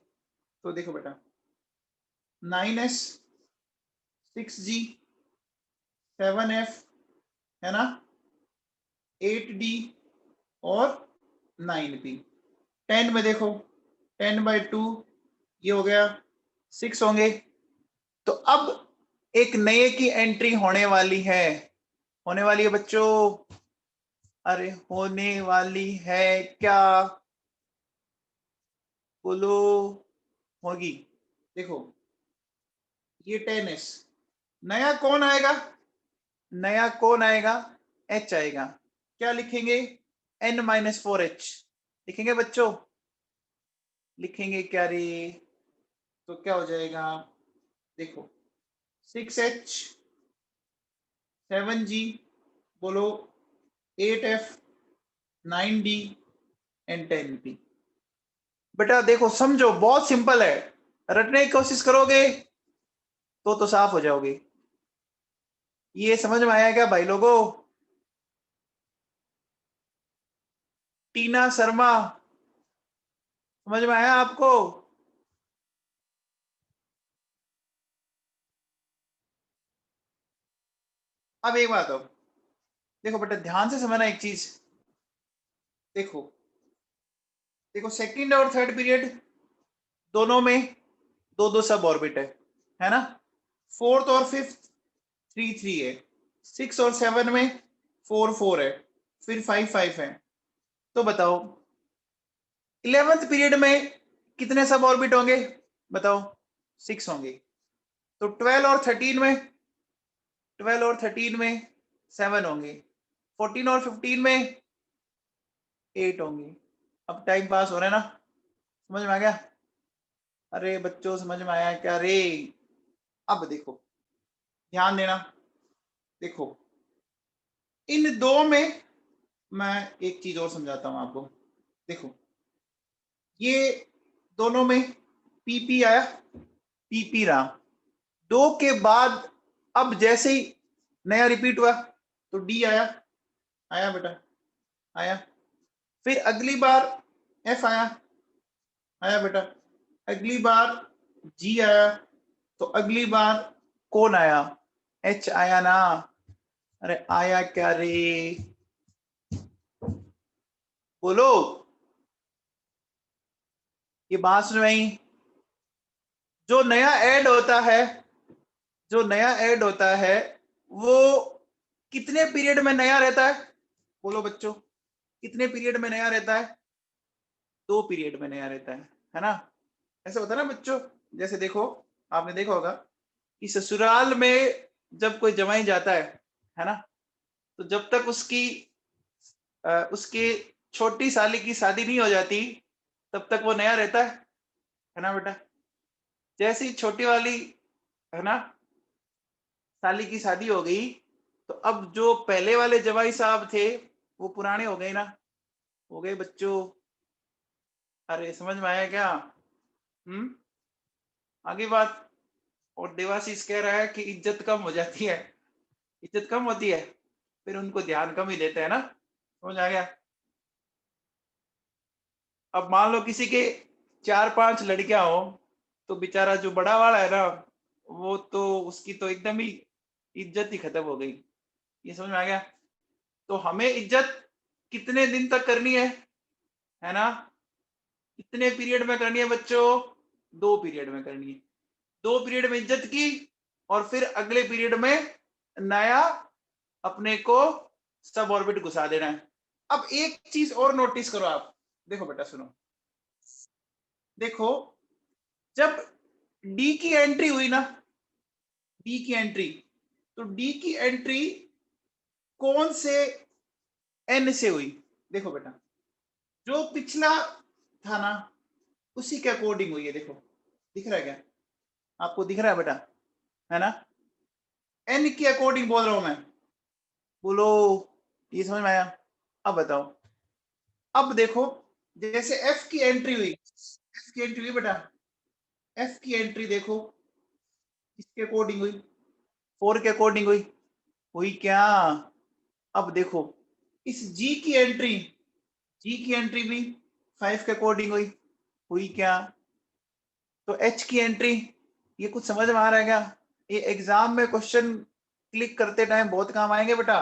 तो देखो बेटा 9s 6g 7f है ना, 8d और 9p। 10 में देखो 10/2 ये हो गया 6 होंगे। तो अब एक नए की एंट्री होने वाली है, होने वाली है बच्चों। अरे होने वाली है क्या? बोलो। होगी। देखो ये 10s, नया कौन आएगा? नया कौन आएगा? h आएगा। क्या लिखेंगे? n-4h लिखेंगे बच्चों। लिखेंगे क्या रे? तो क्या हो जाएगा? देखो 6h 7g बोलो 8f 9d एंड 10p। बेटा देखो समझो, बहुत सिंपल है, रटने की कोशिश करोगे तो साफ हो जाओगे। ये समझ में आया क्या भाई लोगों? टीना शर्मा, समझ में आया आपको? अब एक बात हो, देखो बेटा ध्यान से समझना एक चीज। देखो देखो सेकंड और थर्ड पीरियड दोनों में दो दो सब ऑर्बिट है ना? फोर्थ और फिफ्थ 3 3 है, 6 और 7 में 4 4 है, फिर 5 5 है। तो बताओ 11th पीरियड में कितने सब ऑर्बिट होंगे? बताओ 6 होंगे। तो 12 और 13 में 7 होंगे, 14 और 15 में 8 होंगे। अब टाइम पास हो रहा है ना? समझ में आ गया? अरे बच्चों समझ में आया क्या रे? अब देखो ध्यान देना, देखो इन दो में मैं एक चीज और समझाता हूं आपको। देखो ये दोनों में पीपी आया, पीपी रहा, दो के बाद अब जैसे ही नया रिपीट हुआ तो डी आया, आया बेटा आया। फिर अगली बार एफ आया, आया बेटा। अगली बार जी आया, तो अगली बार कौन आया? एच आया ना? अरे आया क्या रे? बोलो। ये बात सुन रही? जो नया ऐड होता है, जो नया ऐड होता है वो कितने पीरियड में नया रहता है? बोलो बच्चों, कितने पीरियड में नया रहता है? 2 पीरियड में नया रहता है ना? ऐसा होता है ना बच्चों। जैसे देखो, आपने देखा होगा कि ससुराल में जब कोई जमाई जाता है ना, तो जब तक उसकी छोटी साली की शादी नहीं हो जाती तब तक वो नया रहता है ना बेटा? जैसे ही छोटी वाली, है ना, साली की शादी हो गई, तो अब जो पहले वाले जवाई साहब थे वो पुराने हो गए ना? हो गए बच्चों। अरे समझ में आया क्या? आगे बात। और देवाशीष कह रहा है कि इज्जत कम हो जाती है। इज्जत कम होती है, फिर उनको ध्यान कम ही देते हैं ना? समझ आ गया? अब मान लो किसी के 4-5 लड़कियां हो, तो बेचारा जो बड़ा वाला है ना, वो तो उसकी तो एकदम ही इज्जत ही खत्म हो गई। ये समझ में आ गया? तो हमें इज्जत कितने दिन तक करनी है ना? कितने पीरियड में करनी है बच्चों? 2 पीरियड में करनी है। 2 पीरियड में इज्जत की, और फिर अगले पीरियड में नया अपने को सब ऑर्बिट घुसा देना है। अब एक चीज और नोटिस करो आप। देखो बेटा सुनो, देखो, जब डी की एंट्री हुई ना, डी की एंट्री, तो डी की एंट्री कौन से एन से हुई? देखो बेटा, जो पिछला था ना उसी के अकॉर्डिंग हुई है। देखो, दिख रहा है क्या आपको? दिख रहा है बेटा, है ना? एन के अकॉर्डिंग बोल रहा हूं मैं। बोलो, ये समझ में आया? अब बताओ। अब देखो, जैसे एफ की एंट्री हुई, एफ की एंट्री हुई बेटा, एफ की एंट्री देखो किसके अकॉर्डिंग हुई? 4 के अकॉर्डिंग हुई। हुई क्या? अब देखो, इस जी की एंट्री, जी की एंट्री भी 5 के अकॉर्डिंग हुई। हुई क्या? तो एच की एंट्री, ये कुछ समझ में आ रहा है क्या? ये एग्जाम में क्वेश्चन क्लिक करते टाइम बहुत काम आएंगे बेटा।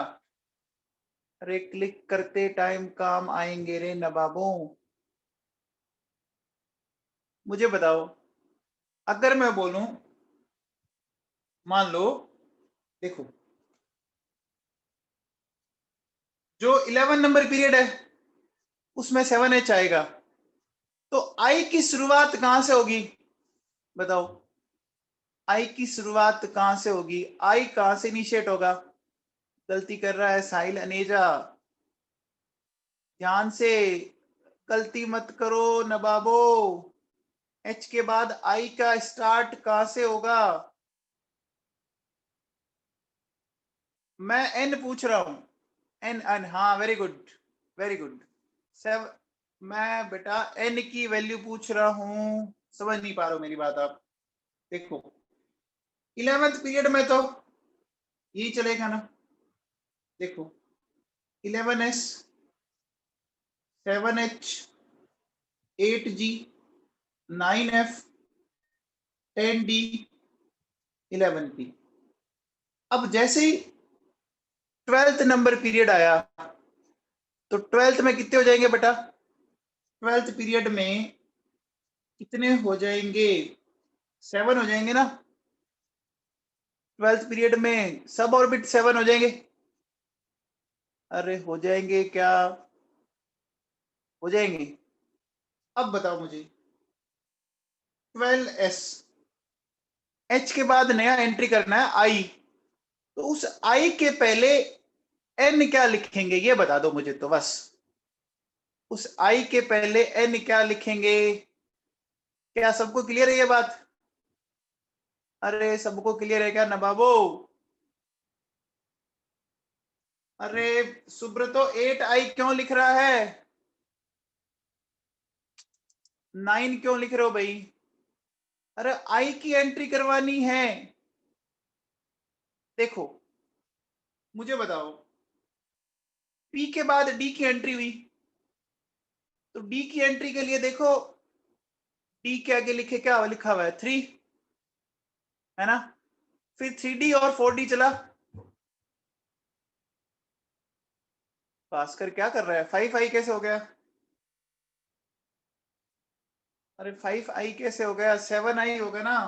अरे क्लिक करते टाइम काम आएंगे रे नवाबों। मुझे बताओ, अगर मैं बोलूं, मान लो, देखो, जो 11 नंबर पीरियड है उसमें 7H आएगा, तो आई की शुरुआत कहां से होगी? बताओ, आई की शुरुआत कहां से होगी? आई कहां से इनिशिएट होगा? गलती कर रहा है साहिल अनेजा, ध्यान से, गलती मत करो नवाबो। एच के बाद आई का स्टार्ट कहां से होगा? मैं एन पूछ रहा हूं। एन एन, हाँ, very good, very good. Save मैं बेटा एन की वैल्यू पूछ रहा हूं। समझ नहीं पा रहे हो मेरी बात आप? देखो, 11th पीरियड में तो यही चलेगा ना। देखो, 11S, 7H, 8G, 9F, 10D, 11P। अब जैसे ही 12th नंबर पीरियड आया, तो 12th में कितने हो जाएंगे बेटा? 12th पीरियड में कितने हो जाएंगे? 7 हो जाएंगे ना? 12th पीरियड में सब ऑर्बिट 7 हो जाएंगे। अरे हो जाएंगे क्या? हो जाएंगे। अब बताओ मुझे, 12S, एच के बाद नया एंट्री करना है आई, तो उस आई के पहले एन क्या लिखेंगे ये बता दो मुझे तो बस। उस आई के पहले एन क्या लिखेंगे? क्या सबको क्लियर है ये बात? अरे सबको क्लियर है क्या नवाबो? अरे सुब्रतो 8I क्यों लिख रहा है? 9 क्यों लिख रहे हो भाई? अरे आई की एंट्री करवानी है। देखो, मुझे बताओ, पी के बाद डी की एंट्री हुई, तो डी की एंट्री के लिए देखो, डी के आगे लिखे क्या लिखा हुआ है? 3, है ना? फिर 3D और 4D चला। भास्कर क्या कर रहा है? 5I कैसे हो गया? अरे 5I कैसे हो गया? 7I होगा ना?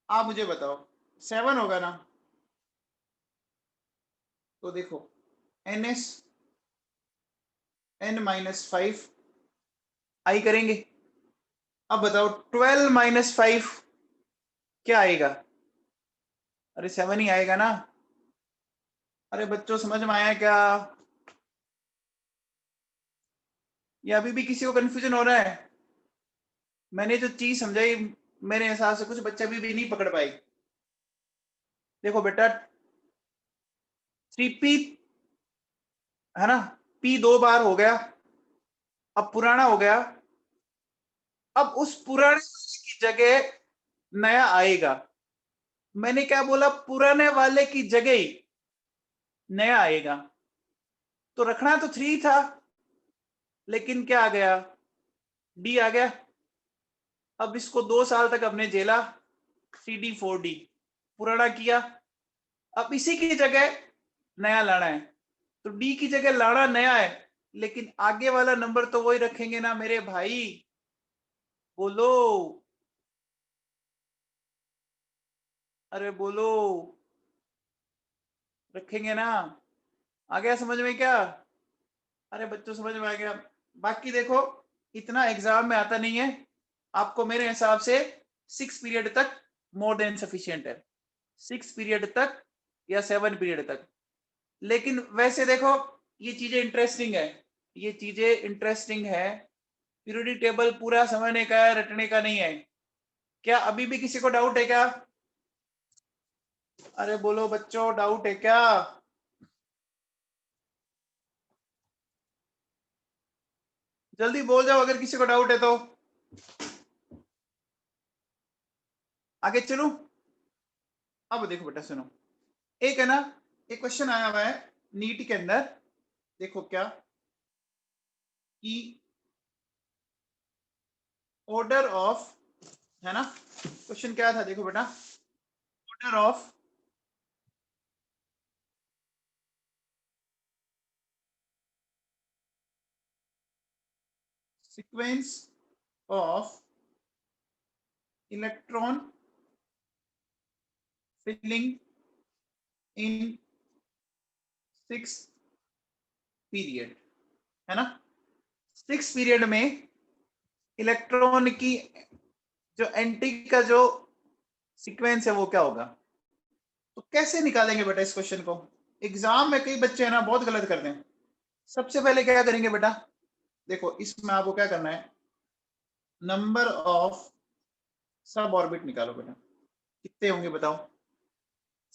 आप मुझे बताओ 7 होगा ना? तो देखो ns n-5 आई करेंगे। अब बताओ 12-5 क्या आएगा? अरे 7 ही आएगा ना। अरे बच्चों समझ में आया क्या? या अभी भी किसी को कंफ्यूजन हो रहा है? मैंने जो चीज समझाई मेरे हिसाब से कुछ बच्चे अभी भी नहीं पकड़ पाए। देखो बेटा 3p है ना, p 2 बार हो गया, अब पुराना हो गया, अब उस पुराने की जगह नया आएगा। मैंने क्या बोला? पुराने वाले की जगह ही नया आएगा। तो रखना तो 3 था, लेकिन क्या आ गया? डी आ गया। अब इसको 2 साल तक हमने झेला, 3D 4D पुराना किया। अब इसी की जगह नया लाना है, तो डी की जगह लाना नया है, लेकिन आगे वाला नंबर तो वही रखेंगे ना मेरे भाई। बोलो, अरे बोलो, रखेंगे ना? आ गया समझ में क्या? अरे बच्चों समझ में आ गया। बाकी देखो इतना एग्जाम में आता नहीं है, आपको मेरे हिसाब से 6 पीरियड तक मोर देन सफिशियंट है, 6 पीरियड तक या 7 पीरियड तक। लेकिन वैसे देखो ये चीजें इंटरेस्टिंग है, ये चीजें इंटरेस्टिंग है। पीरियोडिक टेबल पूरा समझने का है, रटने का नहीं है। क्या अभी भी किसी को डाउट है क्या? अरे बोलो बच्चों, डाउट है क्या? जल्दी बोल जाओ अगर किसी को डाउट है तो। आगे चलो। अब देखो बेटा सुनो, एक है ना, एक क्वेश्चन आया हुआ है नीट के अंदर। देखो क्या कि ऑर्डर ऑफ, है ना, क्वेश्चन क्या था देखो बेटा, order of sequence of electron filling in 6 period, है ना। 6 पीरियड में इलेक्ट्रॉन की जो एंटी का जो सीक्वेंस है वो क्या होगा? तो कैसे निकालेंगे बेटा इस क्वेश्चन को? एग्जाम में कई बच्चे है ना बहुत गलत करते हैं। सबसे पहले क्या करेंगे बेटा, देखो इसमें आपको क्या करना है, नंबर ऑफ सब ऑर्बिट निकालो बेटा। कितने होंगे बताओ?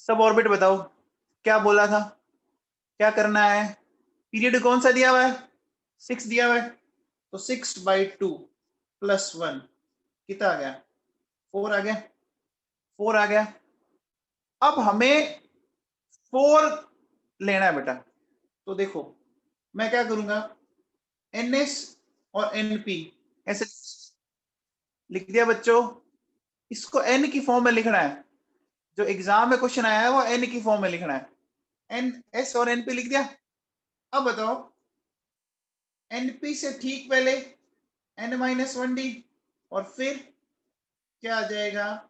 सब ऑर्बिट बताओ, क्या बोला था, क्या करना है? पीरियड कौन सा दिया हुआ है? 6 दिया हुआ है, तो 6/2 + 1 कितना आ गया? 4 आ गया, 4 आ गया। अब हमें 4 लेना है बेटा। तो देखो मैं क्या करूंगा, NS और NP ऐसे लिख दिया बच्चों। इसको N की फॉर्म में लिखना है, जो एग्जाम में क्वेश्चन आया है वो N की फॉर्म में लिखना है। NS और NP लिख दिया। अब बताओ NP से ठीक पहले N-1D और फिर क्या आ जाएगा,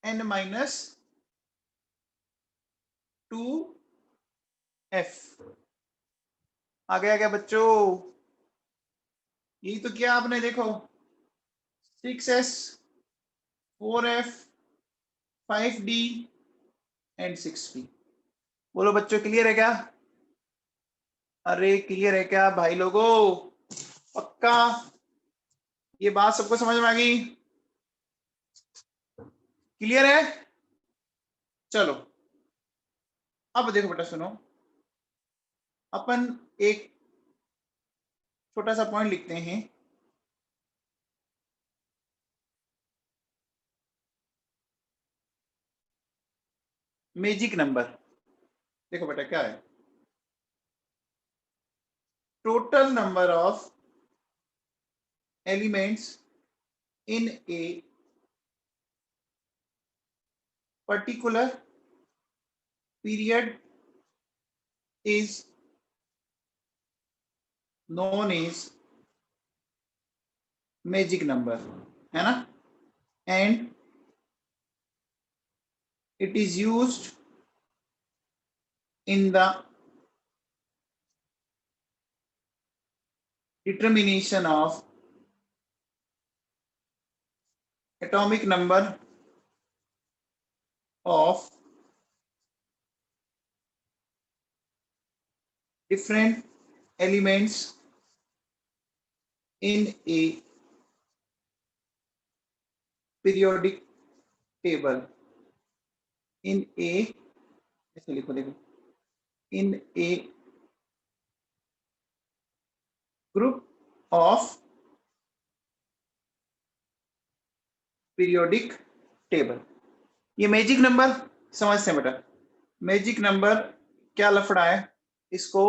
N-2F। आ गया क्या बच्चों? यही तो किया आपने, देखो 6S 4F 5D and 6P। बोलो बच्चों क्लियर है क्या? अरे क्लियर है क्या भाई लोगों? पक्का ये बात सबको समझ में आ गई? क्लियर है? चलो अब देखो बेटा सुनो, अपन एक छोटा सा पॉइंट लिखते हैं। Magic number. देखो बेटा क्या है, total number of elements in a particular period is known as magic number, है ना। And it is used in the determination of atomic number of different elements in a periodic table. In a, ऐसे लिखो देखो, in a group of periodic table. ये magic number समझते हैं बेटा, magic number क्या लफड़ा है, इसको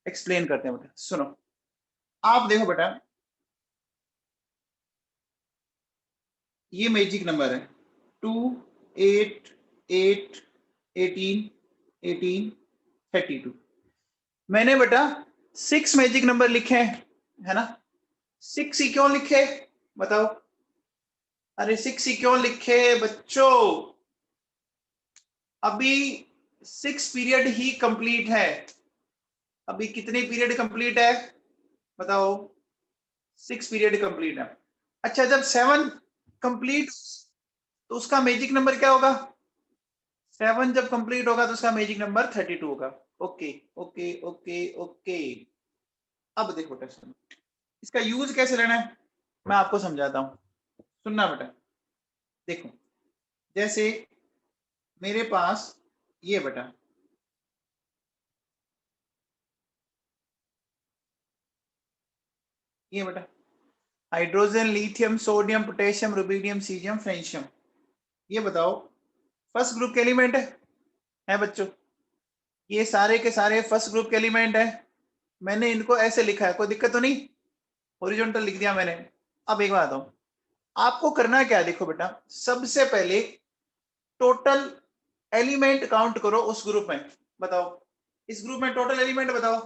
एक्सप्लेन करते हैं बेटा। सुनो, आप देखो बेटा, ये मैजिक नंबर है 2, 8, 8, 18, 18, 32। मैंने बेटा 6 मैजिक नंबर लिखे हैं, है ना। 6 ही क्यों लिखे बताओ? अरे 6 ही क्यों लिखे बच्चों? अभी 6 पीरियड ही कंप्लीट है। अभी कितने पीरियड कंप्लीट है बताओ? 6 पीरियड कंप्लीट है। अच्छा, जब 7 कंप्लीट तो उसका मैजिक नंबर क्या होगा? 7 जब कंप्लीट होगा तो उसका मैजिक नंबर 32 होगा। Okay okay okay okay. अब देखो टेस्ट, इसका यूज कैसे लेना है मैं आपको समझाता हूं, सुनना बेटा। देखो, जैसे मेरे पास ये बेटा, ये बेटा hydrogen, lithium, sodium, potassium, rubidium, caesium, francium, ये बताओ फर्स्ट ग्रुप के एलिमेंट है बच्चों? ये सारे के सारे फर्स्ट ग्रुप के एलिमेंट है। मैंने इनको ऐसे लिखा है, कोई दिक्कत तो नहीं? हॉरिजॉन्टल लिख दिया मैंने। अब एक बात बताओ, आपको करना क्या है? देखो बेटा, सबसे पहले टोटल एलिमेंट काउंट करो उस ग्रुप में। बताओ इस ग्रुप में टोटल एलिमेंट बताओ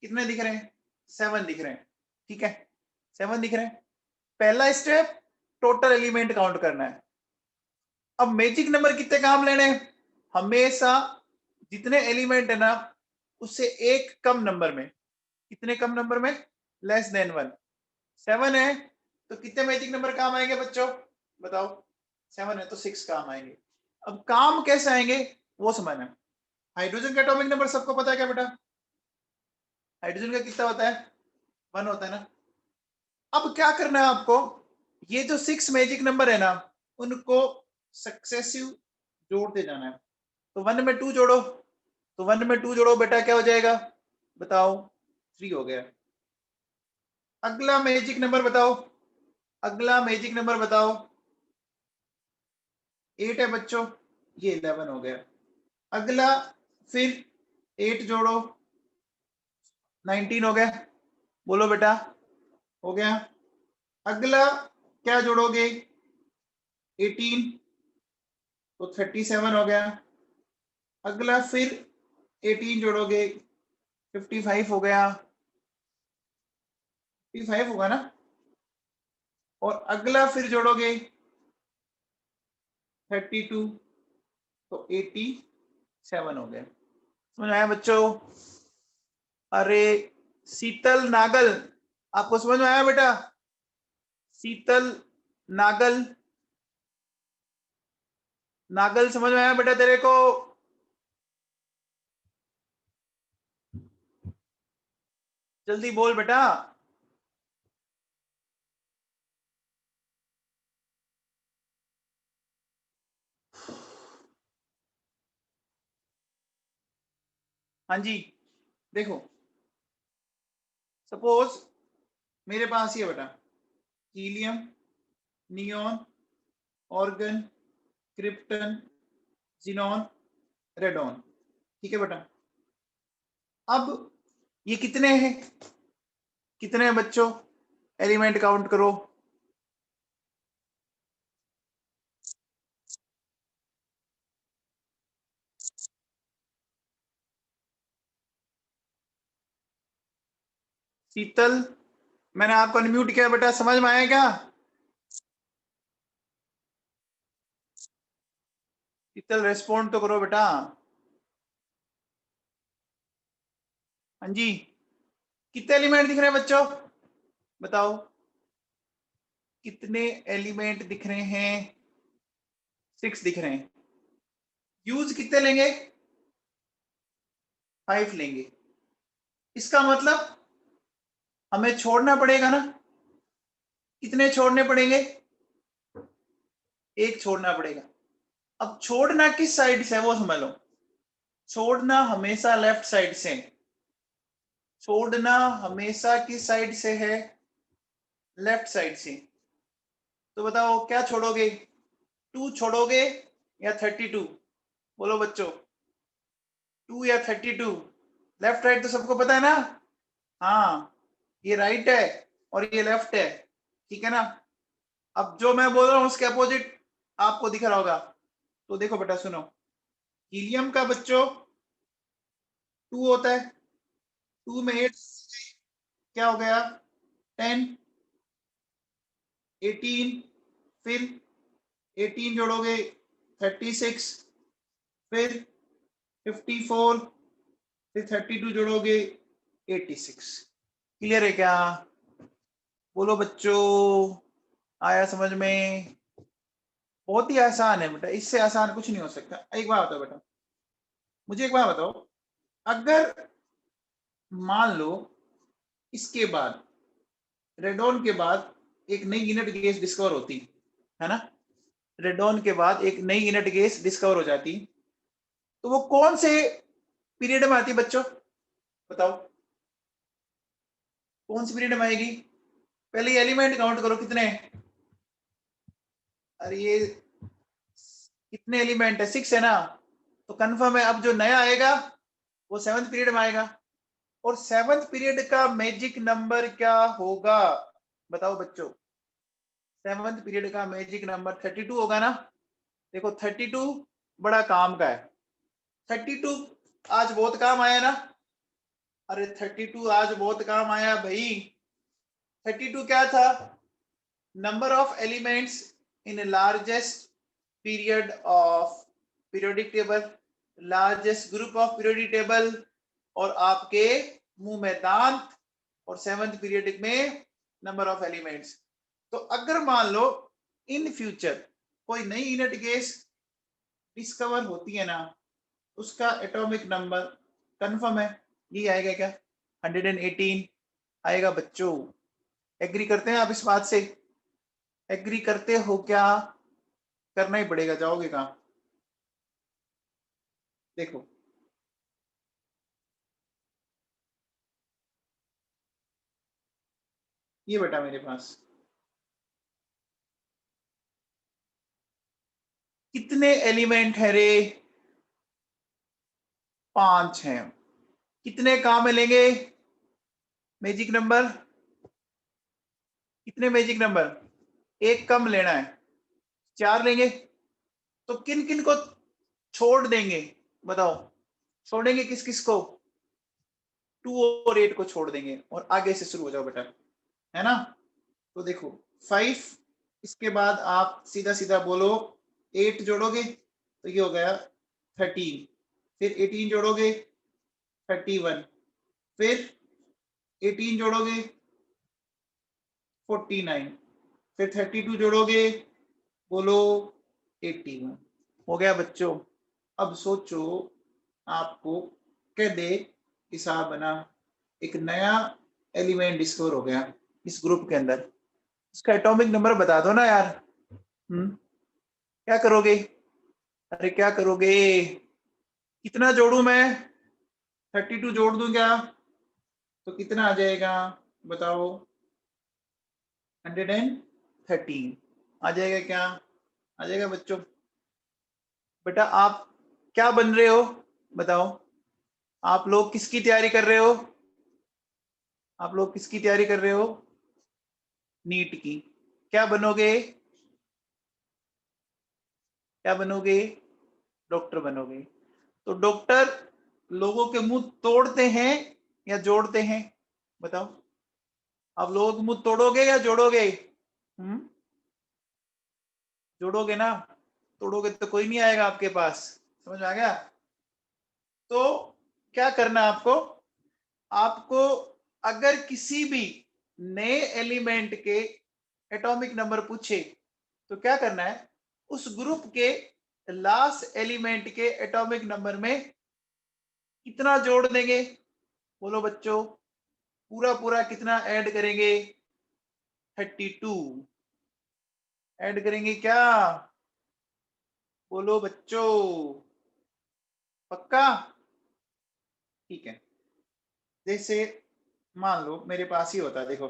कितने दिख रहे हैं? 7 दिख रहे हैं, ठीक है, 7 दिख रहे हैं। पहला स्टेप टोटल एलिमेंट काउंट करना है। अब मैजिक नंबर कितने काम लेने हैं? हमेशा जितने एलिमेंट है ना उससे एक कम नंबर में। कितने कम नंबर में? Less than 1। 7 है तो कितने मैजिक नंबर काम आएंगे बच्चों बताओ? 7 है तो 6 काम आएंगे। अब काम कैसे आएंगे वो समझना। हाइड्रोजन का एटॉमिक नंबर सबको पता है क्या बेटा? हाइड्रोजन का कितना होता है? 1 होता है ना। अब क्या करना है आपको, ये जो 6 मैजिक नंबर है ना उनको सक्सेसिव जोड़ते जाना है। तो 1 में 2 जोड़ो, तो 1 में 2 जोड़ो बेटा, क्या हो जाएगा बताओ? 3 हो गया। अगला मैजिक नंबर बताओ, अगला मैजिक नंबर बताओ। 8 है बच्चों, ये 11 हो गया। अगला फिर 8 जोड़ो, 19 हो गया। बोलो बेटा, हो गया। अगला क्या जोड़ोगे? 18 तो 37 हो गया। अगला फिर 18 जोड़ोगे, 55 हो गया। 55 होगा ना। और अगला फिर जोड़ोगे 32 तो 87 हो गया। समझ आया बच्चों? अरे शीतल नागल, आपको समझ में आया बेटा? शीतल नागल, नागल समझ में आया बेटा तेरे को? जल्दी बोल बेटा। हाँ जी, देखो सपोज मेरे पास ये बेटा helium, neon, organ, krypton, xenon, radon, ठीक है बेटा। अब ये कितने हैं? कितने हैं बच्चों? एलिमेंट काउंट करो। शीतल, मैंने आपको अनम्यूट किया बेटा, समझ में आया क्या? शीतल रेस्पॉन्ड तो करो बेटा। हाँ जी, कितने एलिमेंट दिख रहे हैं बच्चों, बताओ कितने एलिमेंट दिख रहे हैं? 6 दिख रहे हैं। यूज कितने लेंगे? 5 लेंगे। इसका मतलब हमें छोड़ना पड़ेगा ना, कितने छोड़ने पड़ेंगे? 1 छोड़ना पड़ेगा। अब छोड़ना किस साइड से है वो समझ लो। छोड़ना हमेशा लेफ्ट साइड से, छोड़ना हमेशा किस साइड से है? लेफ्ट साइड से। तो बताओ क्या छोड़ोगे, 2 छोड़ोगे या 32? बोलो बच्चों, 2 या 32? लेफ्ट राइट तो सबको पता है ना। हाँ, ये राइट है और ये लेफ्ट है, ठीक है ना। अब जो मैं बोल रहा हूँ उसके अपोजिट आपको दिख रहा होगा। तो देखो बेटा सुनो, हीलियम का बच्चों 2 होता है, 2 में 8 क्या हो गया? 10, 18, फिर 18 जोड़ोगे 36, फिर 54, फिर 32 जोड़ोगे 86। क्लियर है क्या? बोलो बच्चों, आया समझ में? बहुत ही आसान है बेटा, इससे आसान कुछ नहीं हो सकता। एक बात बताओ बेटा, मुझे एक बात बताओ, अगर मान लो इसके बाद, रेडॉन के बाद एक नई इनर्ट गैस डिस्कवर होती है ना, रेडॉन के बाद एक नई इनर्ट गैस डिस्कवर हो जाती, तो वो कौन से पीरियड में आती बच्चों, बताओ कौन सी पीरियड में आएगी? पहले एलिमेंट काउंट करो कितने। अरे ये कितने एलिमेंट है? 6 है ना, तो कंफर्म है अब जो नया आएगा वो 7th पीरियड में आएगा। और 7th पीरियड का मैजिक नंबर क्या होगा, बताओ बच्चों? 7th पीरियड का मैजिक नंबर 32 होगा ना। देखो 32 बड़ा काम का है, 32 आज बहुत काम आया ना। अरे 32 आज बहुत काम आया भाई। 32 क्या था? Number of elements in largest period of periodic table, largest group of periodic table, और आपके मुंह में दांत, और 7th पीरियड में नंबर ऑफ एलिमेंट्स। तो अगर मान लो इन फ्यूचर कोई नई इनर्ट गैस डिस्कवर होती है ना, उसका एटॉमिक नंबर कंफर्म है, ये आएगा क्या? 118 आएगा बच्चों। एग्री करते हैं आप इस बात से? एग्री करते हो क्या? करना ही पड़ेगा, जाओगे कहाँ? देखो ये बेटा मेरे पास कितने एलिमेंट है रे? 5 हैं। कितने काम में लेंगे मैजिक नंबर? कितने मैजिक नंबर? एक कम लेना है, 4 लेंगे। तो किन किन को छोड़ देंगे बताओ? छोड़ेंगे किस किस को? 2 और 8 को छोड़ देंगे और आगे से शुरू हो जाओ बेटा, है ना। तो देखो 5, इसके बाद आप सीधा सीधा बोलो 8 जोड़ोगे तो ये हो गया 13, फिर 18 जोड़ोगे 31, फिर 18 जोड़ोगे 49, फिर 32 जोड़ोगे बोलो 81। हो गया बच्चों। अब सोचो आपको कह दे हिसाब बना, एक नया एलिमेंट डिस्कवर हो गया इस ग्रुप के अंदर, उसका एटॉमिक नंबर बता दो ना यार। क्या करोगे? अरे क्या करोगे? कितना जोड़ू मैं? 32 जोड़ दूं क्या? तो कितना आ जाएगा बताओ? 113 आ जाएगा क्या? आ जाएगा बच्चों। बेटा आप क्या बन रहे हो बताओ? आप लोग किसकी तैयारी कर रहे हो? आप लोग किसकी तैयारी कर रहे हो? नीट की। क्या बनोगे? क्या बनोगे? डॉक्टर बनोगे। तो डॉक्टर लोगों के मुंह तोड़ते हैं या जोड़ते हैं, बताओ? आप लोगों के मुंह तोड़ोगे या जोड़ोगे? जोड़ोगे ना। तोड़ोगे तो कोई नहीं आएगा आपके पास। समझ में आ गया? तो क्या करना है आपको, आपको अगर किसी भी नए एलिमेंट के एटॉमिक नंबर पूछे तो क्या करना है, उस ग्रुप के लास्ट एलिमेंट के एटॉमिक नंबर में कितना जोड़ देंगे? बोलो बच्चों, पूरा पूरा कितना ऐड करेंगे? 32 ऐड करेंगे क्या? बोलो बच्चों, पक्का? ठीक है। जैसे मान लो मेरे पास ही होता है, देखो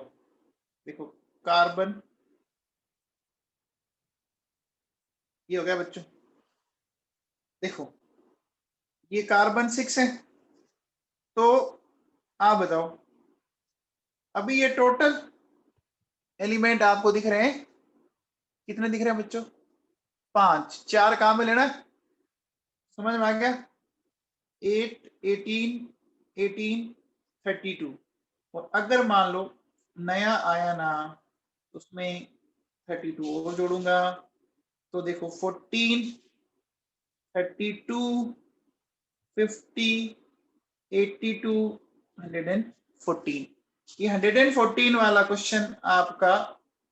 देखो, कार्बन, ये हो गया बच्चों। देखो ये कार्बन 6 है, तो आप बताओ अभी ये टोटल एलिमेंट आपको दिख रहे हैं, कितने दिख रहे हैं बच्चों? 5। 4 कहां में लेना है? समझ में आ गया? 8, 18, 18, 32। और अगर मान लो नया आया ना, उसमें 32 और जोड़ूंगा, तो देखो 14, 32, 50, 82, 114। ये 114 वाला क्वेश्चन आपका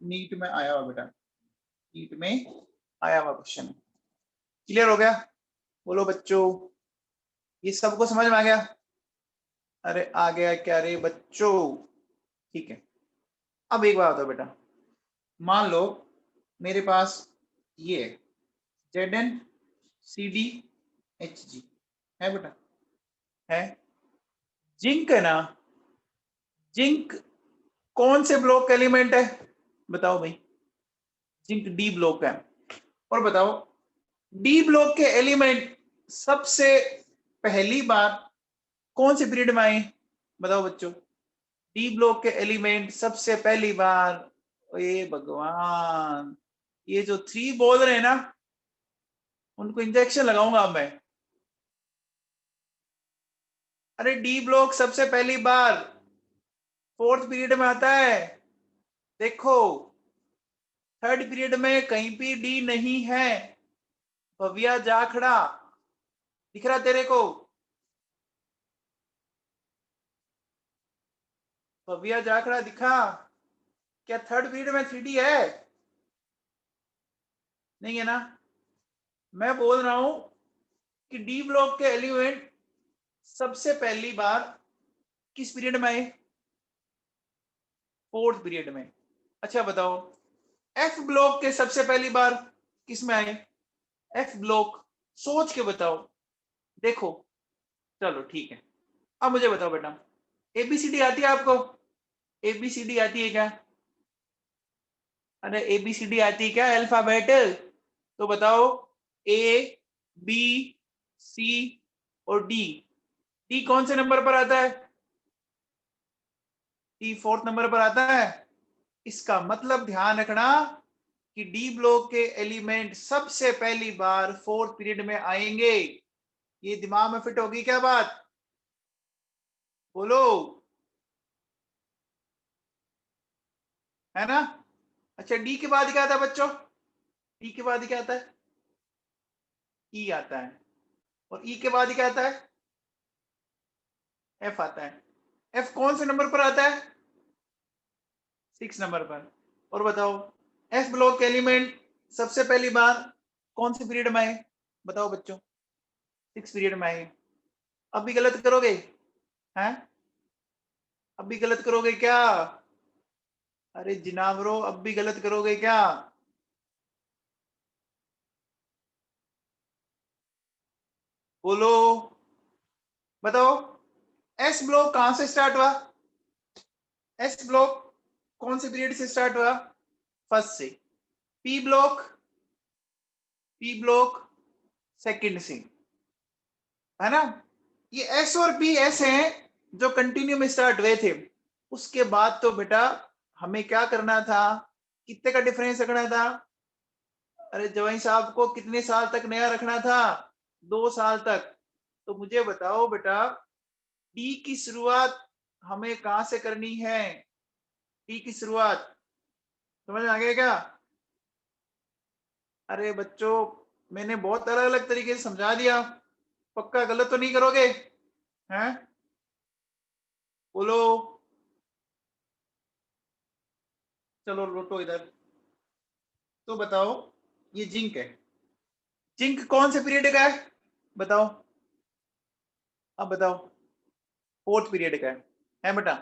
नीट में आया हुआ बेटा, नीट में आया हुआ क्वेश्चन। क्लियर हो गया? बोलो बच्चों, ये सबको समझ में आ गया? अरे आ गया क्या रे बच्चों? ठीक है। अब एक बात बताओ बेटा, मान लो मेरे पास ये ZnCdHg है बेटा, है। जिंक है ना, जिंक कौन से ब्लॉक का एलिमेंट है? बताओ भाई। जिंक डी ब्लॉक है। और बताओ डी ब्लॉक के एलिमेंट सबसे पहली बार कौन से पीरियड में आए? बताओ बच्चों, डी ब्लॉक के एलिमेंट सबसे पहली बार, ये भगवान, ये जो 3 बोल रहे हैं ना, उनको इंजेक्शन लगाऊंगा अब मैं। अरे डी ब्लॉक सबसे पहली बार 4th पीरियड में आता है। देखो 3rd पीरियड में कहीं भी डी नहीं है। भव्या जाखड़ा, दिख रहा तेरे को? भव्या जाखड़ा दिखा? क्या 3rd पीरियड में 3D है? नहीं है ना? मैं बोल रहा हूं कि डी ब्लॉक के एलिमेंट सबसे पहली बार किस पीरियड में आए? 4th पीरियड में। अच्छा बताओ एफ ब्लॉक के सबसे पहली बार किस में आए? F block. सोच के बताओ। देखो, चलो ठीक है। अब मुझे बताओ बेटा, एबीसीडी आती है आपको? एबीसीडी आती है क्या? अरे एबीसीडी आती है क्या अल्फाबेट? तो बताओ ए, बी, सी और डी। डी कौन से नंबर पर आता है? डी 4th नंबर पर आता है। इसका मतलब ध्यान रखना कि डी ब्लॉक के एलिमेंट सबसे पहली बार 4th पीरियड में आएंगे। ये दिमाग में फिट होगी क्या बात? बोलो, है ना? अच्छा डी के बाद क्या आता है बच्चों? डी के बाद क्या आता है? ई आता है। और ई के बाद क्या आता है? एफ आता है। एफ कौन से नंबर पर आता है? 6 नंबर पर। और बताओ एफ ब्लॉक के एलिमेंट सबसे पहली बार कौन से पीरियड में आए? बताओ बच्चों। 6 पीरियड में आए। अब भी गलत करोगे? हैं? अब भी गलत करोगे क्या? अरे जिनावरो, अब भी गलत करोगे क्या? बोलो, बताओ एस ब्लॉक कहां से स्टार्ट हुआ? एस ब्लॉक कौन से पीरियड से स्टार्ट हुआ? फर्स्ट से। P block, P block second से, है ना? ये एस और पी ऐसे हैं जो कंटिन्यू में स्टार्ट हुए थे। उसके बाद तो बेटा हमें क्या करना था? कितने का डिफरेंस रखना था? अरे जवाई साहब को कितने साल तक नया रखना था? 2 साल तक। तो मुझे बताओ बेटा, डी की शुरुआत हमें कहां से करनी है? डी की शुरुआत समझ में आ गया क्या? अरे बच्चों मैंने बहुत अलग अलग तरीके से समझा दिया, पक्का गलत तो नहीं करोगे? हैं, बोलो। चलो लौटो इधर। तो बताओ, ये जिंक है, जिंक कौन से पीरियड का है बताओ? अब बताओ, फोर्थ पीरियड का है बेटा?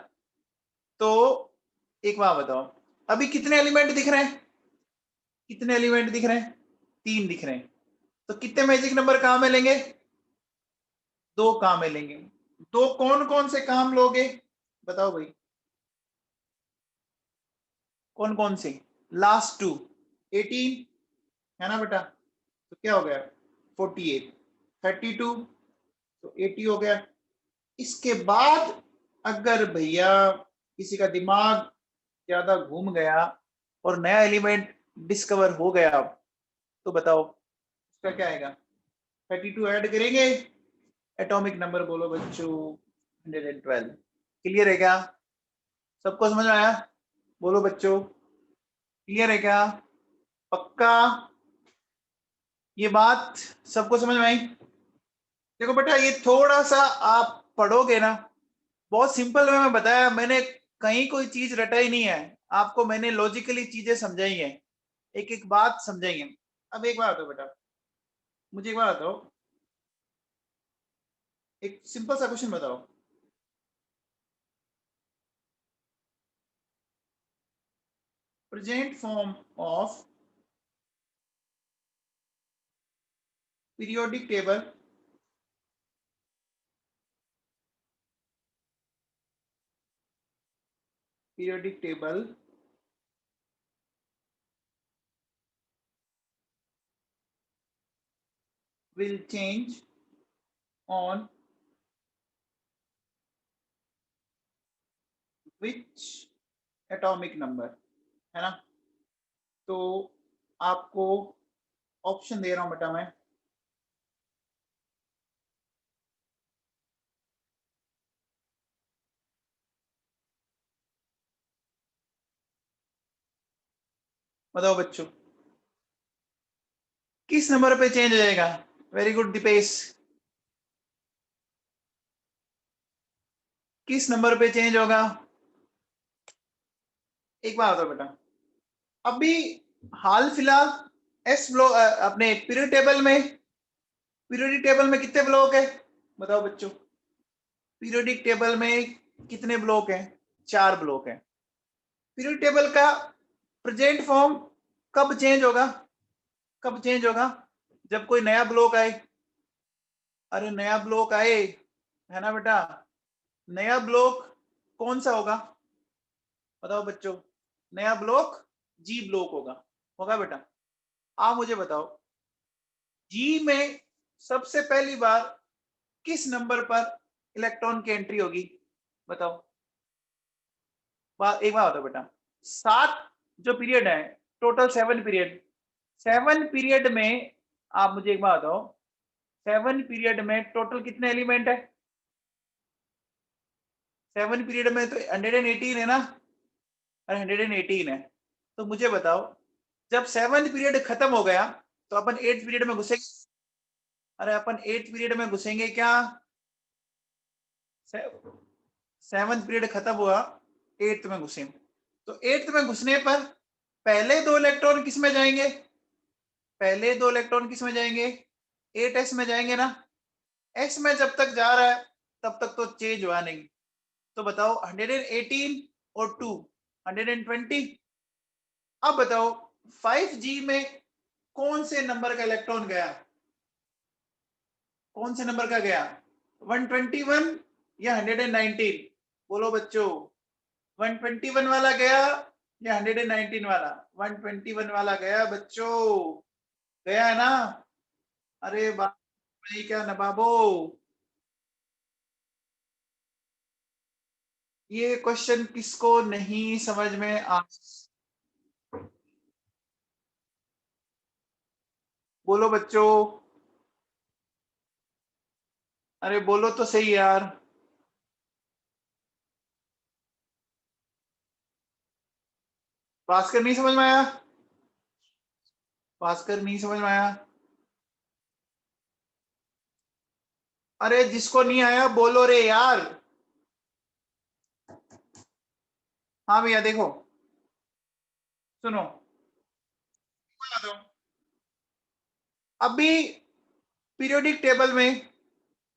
तो एक बात बताओ, अभी कितने एलिमेंट दिख रहे हैं? कितने एलिमेंट दिख रहे हैं? 3 दिख रहे हैं। तो कितने मैजिक नंबर काम में लेंगे? 2 काम में लेंगे। 2 कौन कौन से काम लोगे बताओ भाई? कौन कौन से? लास्ट 2 18 है ना बेटा? तो क्या हो गया? 48 32 तो 80 हो गया। इसके बाद अगर भैया किसी का दिमाग ज्यादा घूम गया और नया एलिमेंट डिस्कवर हो गया, तो बताओ उसका क्या आएगा? 32 ऐड करेंगे, एटॉमिक नंबर बोलो बच्चों 112। क्लियर है क्या? सबको समझ में आया? बोलो बच्चों, क्लियर है क्या? पक्का? ये बात सबको समझ में आई? देखो बेटा, ये थोड़ा सा आप पढ़ोगे ना, बहुत सिंपल वे में बताया मैंने, कहीं कोई चीज रटाई नहीं है, आपको मैंने लॉजिकली चीजें समझाई है, एक एक बात समझाई है। अब एक बात बताओ बेटा, मुझे एक बात बताओ, एक सिंपल सा क्वेश्चन बताओ। Present form of periodic table periodic table will change on which atomic number, है ना? तो आपको ऑप्शन दे रहा हूं बेटा मैं। बताओ बच्चों, किस नंबर पे चेंज हो जाएगा? Very good Deepesh. किस नंबर पे चेंज होगा? एक बात बताओ बेटा, अभी हाल फिलहाल एस ब्लॉक अपने पीरियड टेबल में, पीरियोडिक टेबल में कितने ब्लॉक है बताओ बच्चों? पीरियोडिक टेबल में कितने ब्लॉक हैं? 4 ब्लॉक हैं। पीरियोडिक टेबल का प्रेजेंट फॉर्म कब चेंज होगा? कब चेंज होगा? जब कोई नया ब्लॉक आए। अरे नया ब्लॉक आए, है ना बेटा? नया ब्लॉक कौन सा होगा बताओ बच्चों? नया ब्लॉक जी ब्लॉक होगा, होगा बेटा? आप मुझे बताओ, जी में सबसे पहली बार किस नंबर पर इलेक्ट्रॉन की एंट्री होगी बताओ? एक बार बताओ बेटा, 7 जो पीरियड है, टोटल 7 पीरियड, 7 पीरियड में आप मुझे एक बात बताओ, 7 पीरियड में टोटल कितने एलिमेंट है? 7 पीरियड में तो 118 है ना? अरे 118 है। तो मुझे बताओ, जब 7 पीरियड खत्म हो गया तो अपन 8 पीरियड में घुसेंगे? अरे अपन 8 पीरियड में घुसेंगे क्या? 7 पीरियड खत्म हुआ, 8th में घुसे, तो 8th में घुसने पर पहले 2 इलेक्ट्रॉन किस में जाएंगे? पहले 2 इलेक्ट्रॉन किस में जाएंगे? 8s में जाएंगे ना? s में जब तक जा रहा है तब तक तो चेंज हुआ नहीं। तो बताओ 118 और 2 120। अब बताओ 5G में कौन से नंबर का इलेक्ट्रॉन गया? कौन से नंबर का गया? 121 या 119? बोलो बच्चों, 121 वाला गया या 119 वाला? 121 वाला गया बच्चों, गया है ना? अरे भाई क्या नवाबो, ये क्वेश्चन किसको नहीं समझ में आ? बोलो बच्चों, अरे बोलो तो सही यार। भास्कर नहीं समझ में आया? भास्कर नहीं समझ में आया? अरे जिसको नहीं आया बोलो रे यार। हाँ भैया देखो, सुनो, बता दो। अभी पीरियोडिक टेबल में,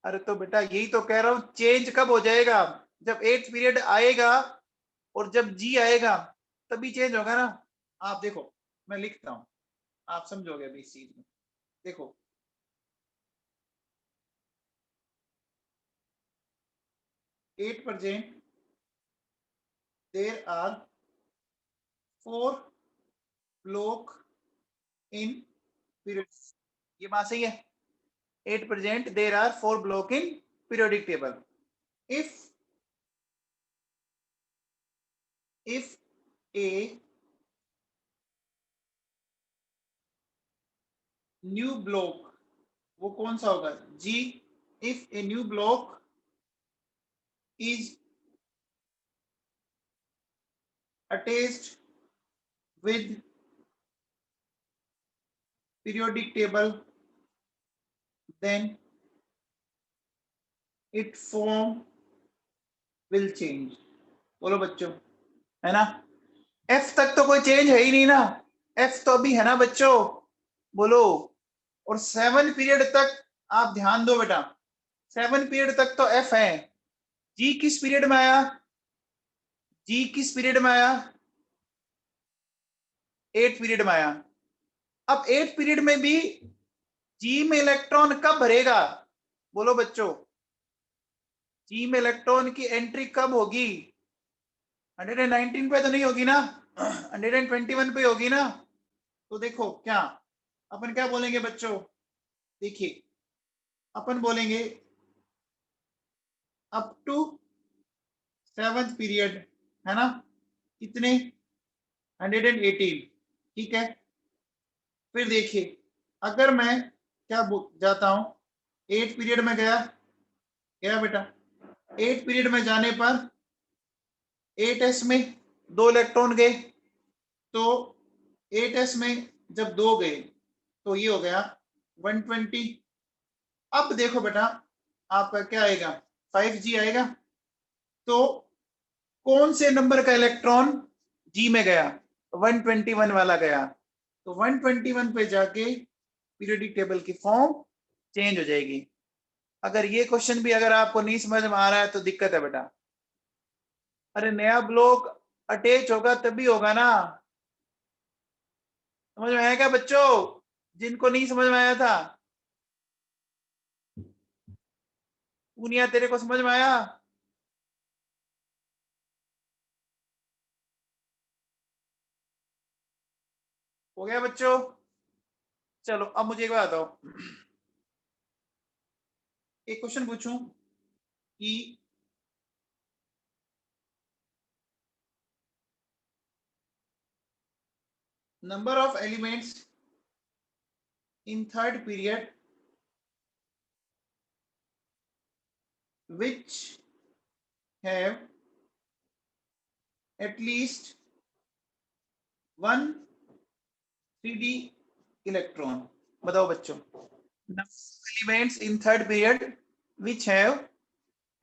अरे तो बेटा यही तो कह रहा हूं, चेंज कब हो जाएगा? जब 8th पीरियड आएगा और जब जी आएगा तभी चेंज होगा ना। आप देखो, मैं लिखता हूं, आप समझोगे अभी इस चीज में। देखो, 8% there are 4 block in period, ये बात सही है। 8% there are 4 block in periodic table. if a new block, वो कौन सा होगा जी, if a new block is attached with periodic table then it form will change. बोलो बच्चों, है ना? एफ तक तो कोई चेंज है ही नहीं ना, एफ तो अभी है ना बच्चों, बोलो। और 7 पीरियड तक आप ध्यान दो बेटा, 7 पीरियड तक तो एफ है। जी किस पीरियड में आया? जी किस पीरियड में आया? 8 पीरियड में आया। अब 8 पीरियड में भी जी में इलेक्ट्रॉन कब भरेगा? बोलो बच्चों, जी में इलेक्ट्रॉन की एंट्री कब होगी? 119 पे तो नहीं होगी ना, 121 पे होगी ना। तो देखो क्या अपन क्या बोलेंगे बच्चों, देखिए अपन बोलेंगे अप टू 7th पीरियड, है ना? कितने? 118, ठीक है। फिर देखिए, अगर मैं क्या जाता हूं, 8 पीरियड में गया, गया बेटा, 8 पीरियड में जाने पर 8s में 2 इलेक्ट्रॉन गए, तो 8s में जब 2 गए तो ये हो गया 120। अब देखो बेटा, आपका क्या आएगा? 5G आएगा। तो कौन से नंबर का इलेक्ट्रॉन जी में गया? 121 वाला गया। तो 121 पे जाके पीरियोडिक टेबल की फॉर्म चेंज हो जाएगी। अगर ये क्वेश्चन भी अगर आपको नहीं समझ में आ रहा है तो दिक्कत है बेटा। अरे नया ब्लॉक अटैच होगा तभी होगा ना। समझ में आया क्या बच्चों? जिनको नहीं समझ में आया था, पूनिया तेरे को समझ में आया? हो गया बच्चों? चलो अब मुझे एक बात बताओ, एक क्वेश्चन पूछूं कि number of elements in 3rd period which have at least one 3D electron। बताओ बच्चों, number of elements in 3rd period which have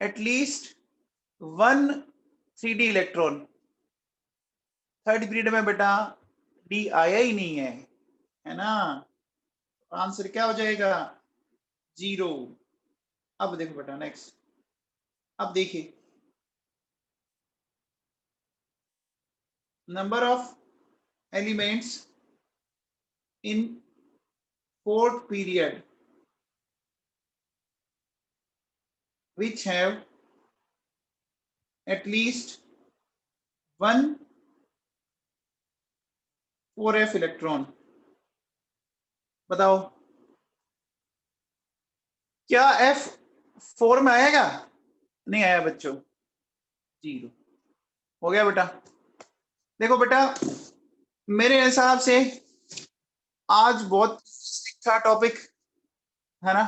at least one 3D electron। 3rd period में बेटा डी आया ही नहीं है ना? आंसर क्या हो जाएगा? 0। अब देखो बेटा नेक्स्ट, अब देखिए, number of elements in 4th period which have at least one 4f electron. बताओ, क्या एफ 4 में आएगा? नहीं आया बच्चों, 0। हो गया बेटा। देखो बेटा, मेरे हिसाब से आज बहुत था टॉपिक, है ना?